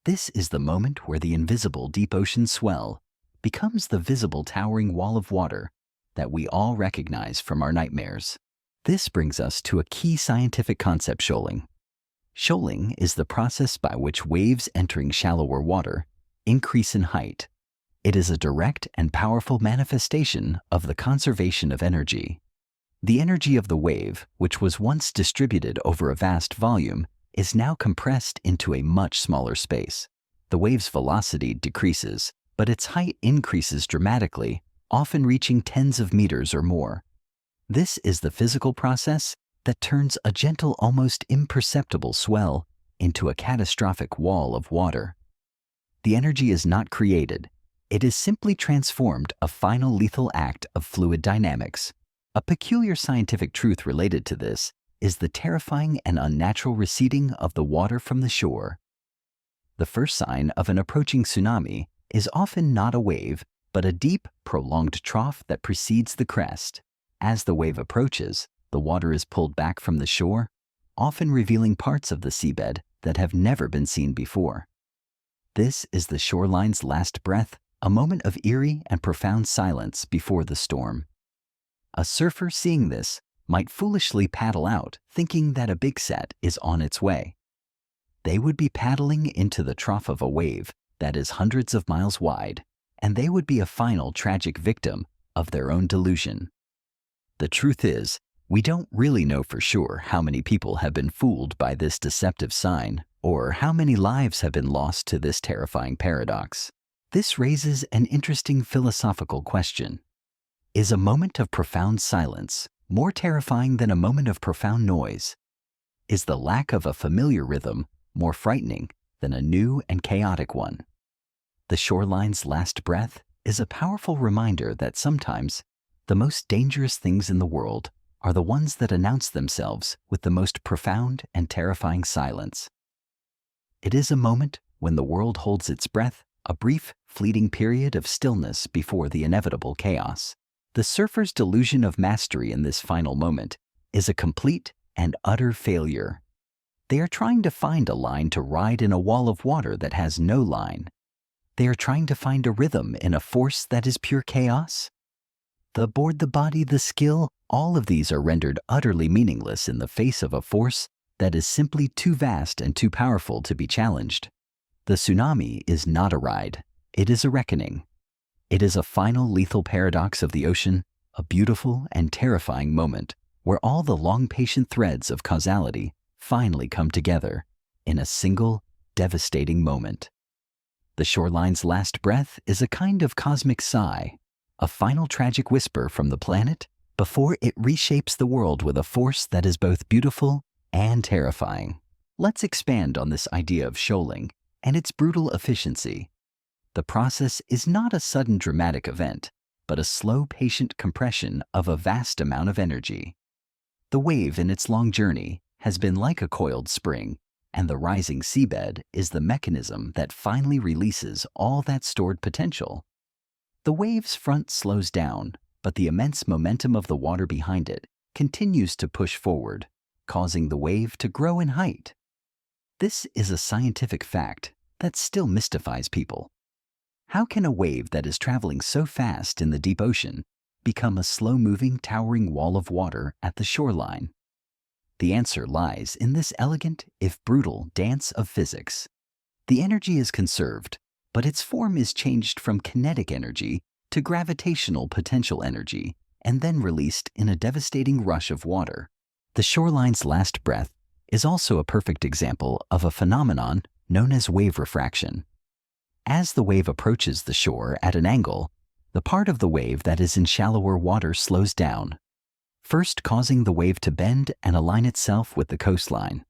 This is the moment where the invisible deep ocean swell becomes the visible towering wall of water that we all recognize from our nightmares. This brings us to a key scientific concept: shoaling. Shoaling is the process by which waves entering shallower water increase in height. It is a direct and powerful manifestation of the conservation of energy. The energy of the wave, which was once distributed over a vast volume, is now compressed into a much smaller space. The wave's velocity decreases, but its height increases dramatically, often reaching tens of meters or more. This is the physical process that turns a gentle, almost imperceptible swell into a catastrophic wall of water. The energy is not created. It is simply transformed, a final lethal act of fluid dynamics. A peculiar scientific truth related to this is the terrifying and unnatural receding of the water from the shore. The first sign of an approaching tsunami is often not a wave, but a deep, prolonged trough that precedes the crest. As the wave approaches, the water is pulled back from the shore, often revealing parts of the seabed that have never been seen before. This is the shoreline's last breath, a moment of eerie and profound silence before the storm. A surfer seeing this might foolishly paddle out, thinking that a big set is on its way. They would be paddling into the trough of a wave that is hundreds of miles wide, and they would be a final tragic victim of their own delusion. The truth is, we don't really know for sure how many people have been fooled by this deceptive sign, or how many lives have been lost to this terrifying paradox. This raises an interesting philosophical question. Is a moment of profound silence more terrifying than a moment of profound noise? Is the lack of a familiar rhythm more frightening than a new and chaotic one? The shoreline's last breath is a powerful reminder that sometimes the most dangerous things in the world are the ones that announce themselves with the most profound and terrifying silence. It is a moment when the world holds its breath, a brief, fleeting period of stillness before the inevitable chaos. The surfer's delusion of mastery in this final moment is a complete and utter failure. They are trying to find a line to ride in a wall of water that has no line. They are trying to find a rhythm in a force that is pure chaos. The board, the body, the skill, all of these are rendered utterly meaningless in the face of a force that is simply too vast and too powerful to be challenged. The tsunami is not a ride. It is a reckoning. It is a final lethal paradox of the ocean, a beautiful and terrifying moment where all the long patient threads of causality finally come together in a single, devastating moment. The shoreline's last breath is a kind of cosmic sigh, a final tragic whisper from the planet before it reshapes the world with a force that is both beautiful and terrifying. Let's expand on this idea of shoaling and its brutal efficiency. The process is not a sudden dramatic event, but a slow, patient compression of a vast amount of energy. The wave in its long journey has been like a coiled spring, and the rising seabed is the mechanism that finally releases all that stored potential. The wave's front slows down, but the immense momentum of the water behind it continues to push forward, causing the wave to grow in height. This is a scientific fact that still mystifies people. How can a wave that is traveling so fast in the deep ocean become a slow-moving, towering wall of water at the shoreline? The answer lies in this elegant, if brutal, dance of physics. The energy is conserved, but its form is changed from kinetic energy to gravitational potential energy, and then released in a devastating rush of water. The shoreline's last breath is also a perfect example of a phenomenon known as wave refraction. As the wave approaches the shore at an angle, the part of the wave that is in shallower water slows down, first causing the wave to bend and align itself with the coastline.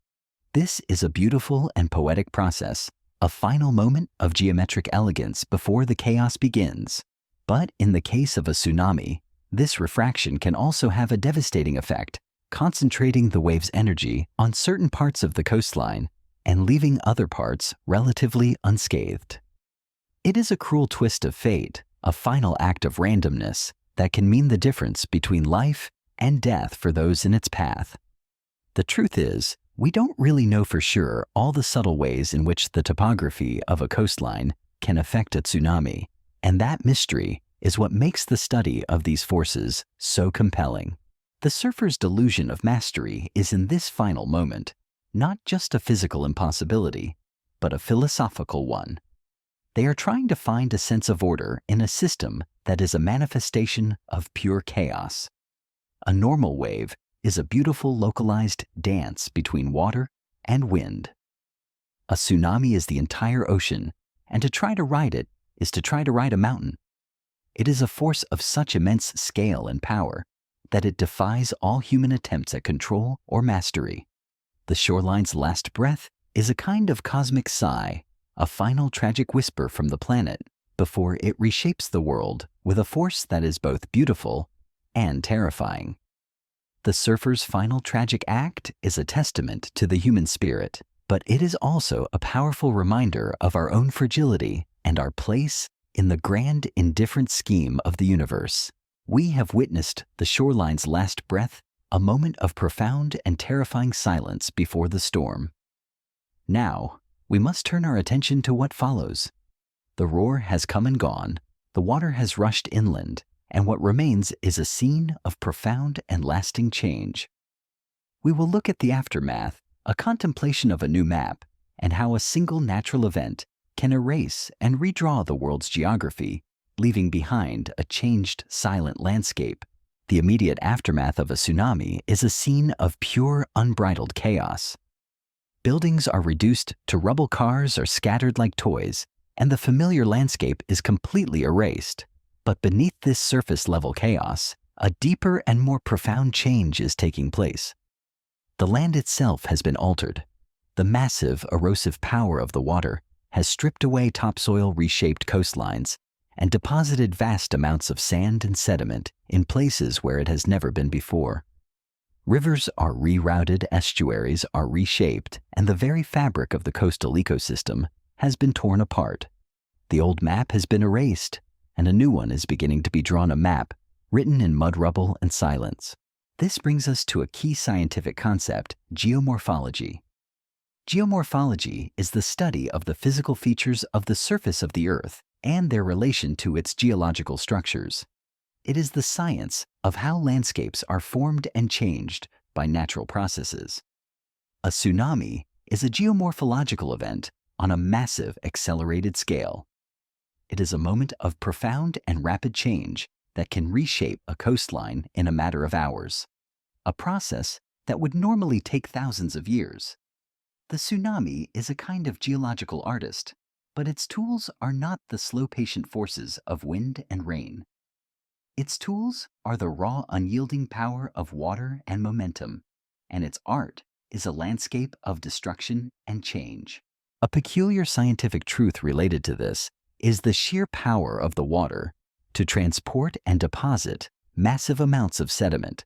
This is a beautiful and poetic process, a final moment of geometric elegance before the chaos begins. But in the case of a tsunami, this refraction can also have a devastating effect, concentrating the wave's energy on certain parts of the coastline and leaving other parts relatively unscathed. It is a cruel twist of fate, a final act of randomness that can mean the difference between life and death for those in its path. The truth is, we don't really know for sure all the subtle ways in which the topography of a coastline can affect a tsunami, and that mystery is what makes the study of these forces so compelling. The surfer's delusion of mastery is in this final moment not just a physical impossibility, but a philosophical one. They are trying to find a sense of order in a system that is a manifestation of pure chaos. A normal wave is a beautiful localized dance between water and wind. A tsunami is the entire ocean, and to try to ride it is to try to ride a mountain. It is a force of such immense scale and power that it defies all human attempts at control or mastery. The shoreline's last breath is a kind of cosmic sigh, a final tragic whisper from the planet before it reshapes the world with a force that is both beautiful and terrifying. The surfer's final tragic act is a testament to the human spirit, but it is also a powerful reminder of our own fragility and our place in the grand, indifferent scheme of the universe. We have witnessed the shoreline's last breath, a moment of profound and terrifying silence before the storm. Now, we must turn our attention to what follows. The roar has come and gone, the water has rushed inland, and what remains is a scene of profound and lasting change. We will look at the aftermath, a contemplation of a new map, and how a single natural event can erase and redraw the world's geography, leaving behind a changed, silent landscape. The immediate aftermath of a tsunami is a scene of pure, unbridled chaos. Buildings are reduced to rubble, cars are scattered like toys, and the familiar landscape is completely erased. But beneath this surface-level chaos, a deeper and more profound change is taking place. The land itself has been altered. The massive, erosive power of the water has stripped away topsoil, reshaped coastlines, and deposited vast amounts of sand and sediment in places where it has never been before. Rivers are rerouted, estuaries are reshaped, and the very fabric of the coastal ecosystem has been torn apart. The old map has been erased, and a new one is beginning to be drawn, a map written in mud, rubble, and silence. This brings us to a key scientific concept, geomorphology. Geomorphology is the study of the physical features of the surface of the Earth and their relation to its geological structures. It is the science of how landscapes are formed and changed by natural processes. A tsunami is a geomorphological event on a massive, accelerated scale. It is a moment of profound and rapid change that can reshape a coastline in a matter of hours, a process that would normally take thousands of years. The tsunami is a kind of geological artist, but its tools are not the slow, patient forces of wind and rain. Its tools are the raw, unyielding power of water and momentum, and its art is a landscape of destruction and change. A peculiar scientific truth related to this is the sheer power of the water to transport and deposit massive amounts of sediment.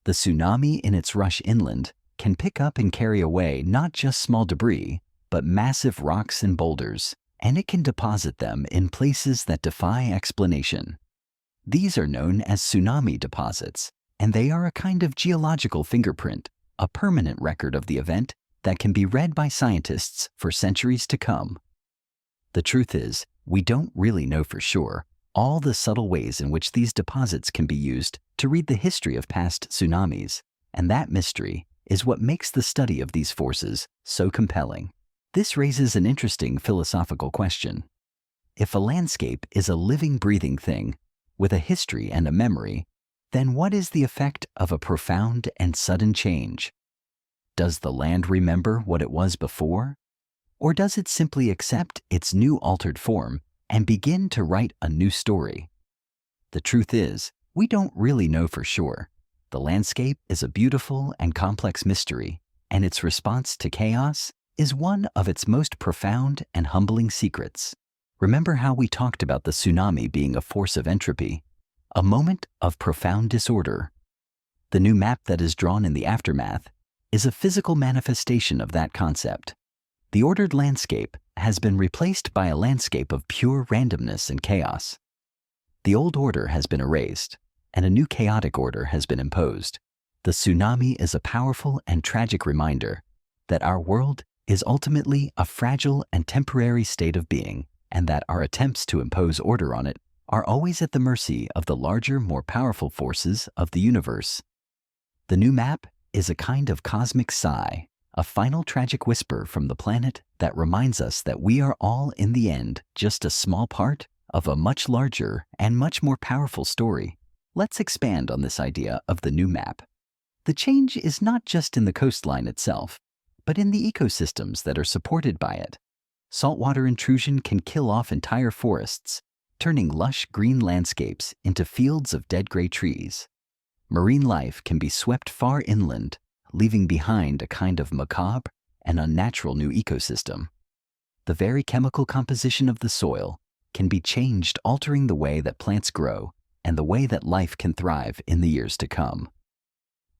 The tsunami in its rush inland can pick up and carry away not just small debris, but massive rocks and boulders, and it can deposit them in places that defy explanation. These are known as tsunami deposits, and they are a kind of geological fingerprint, a permanent record of the event that can be read by scientists for centuries to come. The truth is, we don't really know for sure all the subtle ways in which these deposits can be used to read the history of past tsunamis, and that mystery is what makes the study of these forces so compelling. This raises an interesting philosophical question. If a landscape is a living, breathing thing with a history and a memory, then what is the effect of a profound and sudden change? Does the land remember what it was before? Or does it simply accept its new altered form and begin to write a new story? The truth is, we don't really know for sure. The landscape is a beautiful and complex mystery, and its response to chaos is one of its most profound and humbling secrets. Remember how we talked about the tsunami being a force of entropy, a moment of profound disorder. The new map that is drawn in the aftermath is a physical manifestation of that concept. The ordered landscape has been replaced by a landscape of pure randomness and chaos. The old order has been erased, and a new chaotic order has been imposed. The tsunami is a powerful and tragic reminder that our world is ultimately a fragile and temporary state of being, and that our attempts to impose order on it are always at the mercy of the larger, more powerful forces of the universe. The new map is a kind of cosmic sigh, a final tragic whisper from the planet that reminds us that we are all, in the end, just a small part of a much larger and much more powerful story. Let's expand on this idea of the new map. The change is not just in the coastline itself, but in the ecosystems that are supported by it. Saltwater intrusion can kill off entire forests, turning lush green landscapes into fields of dead gray trees. Marine life can be swept far inland, leaving behind a kind of macabre and unnatural new ecosystem. The very chemical composition of the soil can be changed, altering the way that plants grow and the way that life can thrive in the years to come.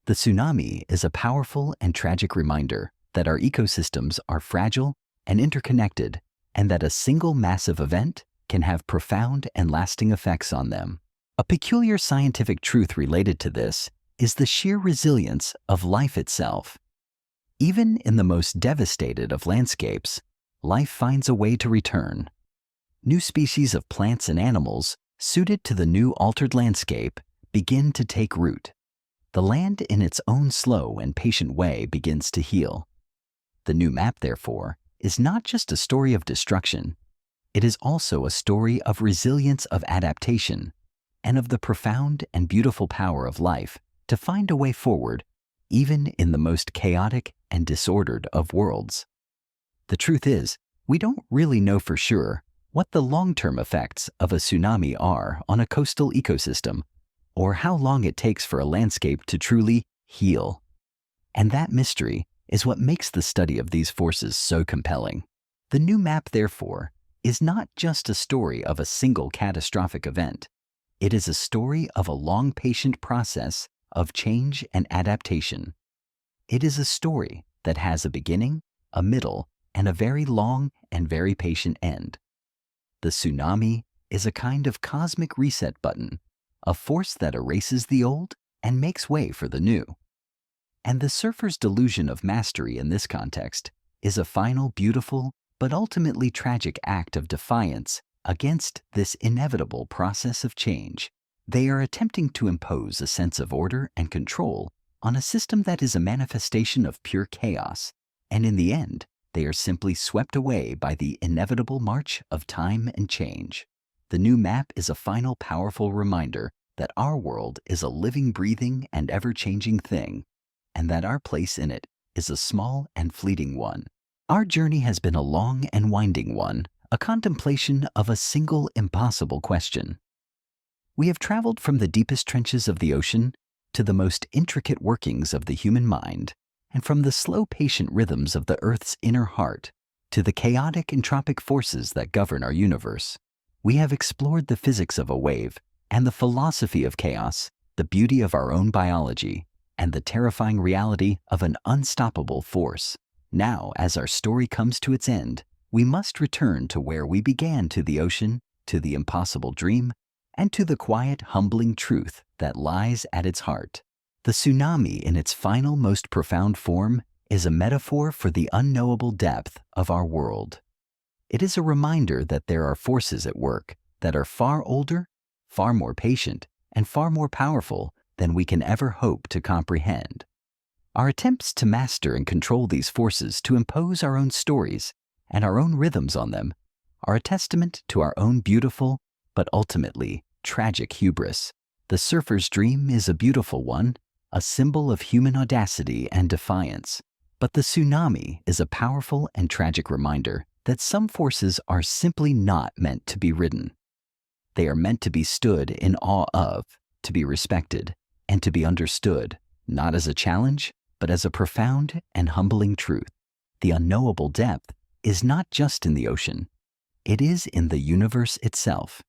The tsunami is a powerful and tragic reminder that our ecosystems are fragile and interconnected, and that a single massive event can have profound and lasting effects on them. A peculiar scientific truth related to this is the sheer resilience of life itself. Even in the most devastated of landscapes, life finds a way to return. New species of plants and animals suited to the new altered landscape begin to take root. The land in its own slow and patient way begins to heal. The new map, therefore, is not just a story of destruction. It is also a story of resilience, of adaptation, and of the profound and beautiful power of life to find a way forward, even in the most chaotic and disordered of worlds. The truth is, we don't really know for sure what the long-term effects of a tsunami are on a coastal ecosystem, or how long it takes for a landscape to truly heal. And that mystery is what makes the study of these forces so compelling. The new map, therefore, is not just a story of a single catastrophic event. It is a story of a long, patient process of change and adaptation. It is a story that has a beginning, a middle, and a very long and very patient end. The tsunami is a kind of cosmic reset button, a force that erases the old and makes way for the new. And the surfer's delusion of mastery in this context is a final, beautiful, but ultimately tragic act of defiance against this inevitable process of change. They are attempting to impose a sense of order and control on a system that is a manifestation of pure chaos, and in the end, they are simply swept away by the inevitable march of time and change. The new map is a final, powerful reminder that our world is a living, breathing, and ever-changing thing, and that our place in it is a small and fleeting one. Our journey has been a long and winding one, a contemplation of a single impossible question. We have traveled from the deepest trenches of the ocean to the most intricate workings of the human mind, and from the slow, patient rhythms of the Earth's inner heart to the chaotic entropic forces that govern our universe. We have explored the physics of a wave and the philosophy of chaos, the beauty of our own biology, and the terrifying reality of an unstoppable force. Now, as our story comes to its end, we must return to where we began, to the ocean, to the impossible dream, and to the quiet, humbling truth that lies at its heart. The tsunami, in its final, most profound form, is a metaphor for the unknowable depth of our world. It is a reminder that there are forces at work that are far older, far more patient, and far more powerful than we can ever hope to comprehend. Our attempts to master and control these forces, to impose our own stories and our own rhythms on them, are a testament to our own beautiful, but ultimately tragic hubris. The surfer's dream is a beautiful one, a symbol of human audacity and defiance. But the tsunami is a powerful and tragic reminder that some forces are simply not meant to be ridden. They are meant to be stood in awe of, to be respected, and to be understood, not as a challenge, but as a profound and humbling truth. The unknowable depth is not just in the ocean. It is in the universe itself.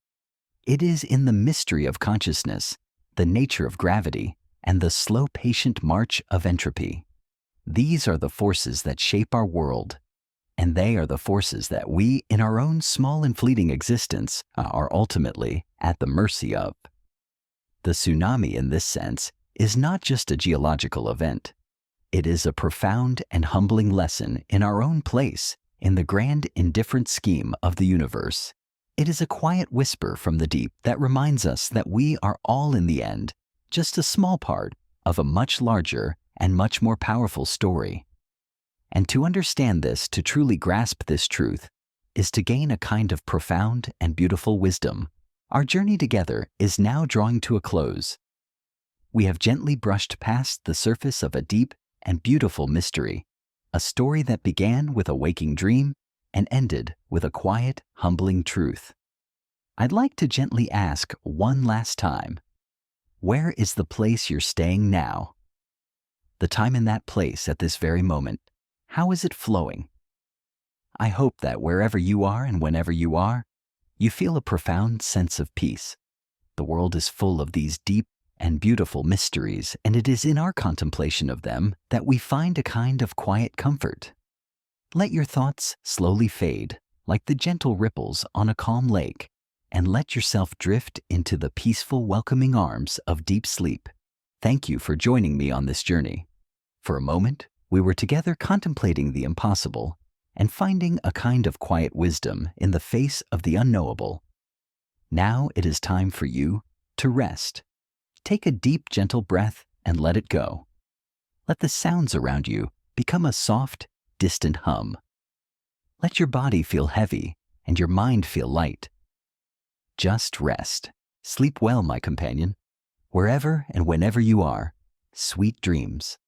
It is in the mystery of consciousness, the nature of gravity, and the slow, patient march of entropy. These are the forces that shape our world, and they are the forces that we, in our own small and fleeting existence, are ultimately at the mercy of. The tsunami, in this sense, is not just a geological event. It is a profound and humbling lesson in our own place in the grand indifferent scheme of the universe. It is a quiet whisper from the deep that reminds us that we are all, in the end, just a small part of a much larger and much more powerful story. And to understand this, to truly grasp this truth, is to gain a kind of profound and beautiful wisdom. Our journey together is now drawing to a close. We have gently brushed past the surface of a deep and beautiful mystery, a story that began with a waking dream and ended with a quiet, humbling truth. I'd like to gently ask one last time, where is the place you're staying now? The time in that place at this very moment, how is it flowing? I hope that wherever you are and whenever you are, you feel a profound sense of peace. The world is full of these deep and beautiful mysteries, and it is in our contemplation of them that we find a kind of quiet comfort. Let your thoughts slowly fade, like the gentle ripples on a calm lake, and let yourself drift into the peaceful, welcoming arms of deep sleep. Thank you for joining me on this journey. For a moment, we were together contemplating the impossible and finding a kind of quiet wisdom in the face of the unknowable. Now it is time for you to rest. Take a deep, gentle breath and let it go. Let the sounds around you become a soft, distant hum. Let your body feel heavy and your mind feel light. Just rest. Sleep well, my companion. Wherever and whenever you are, sweet dreams.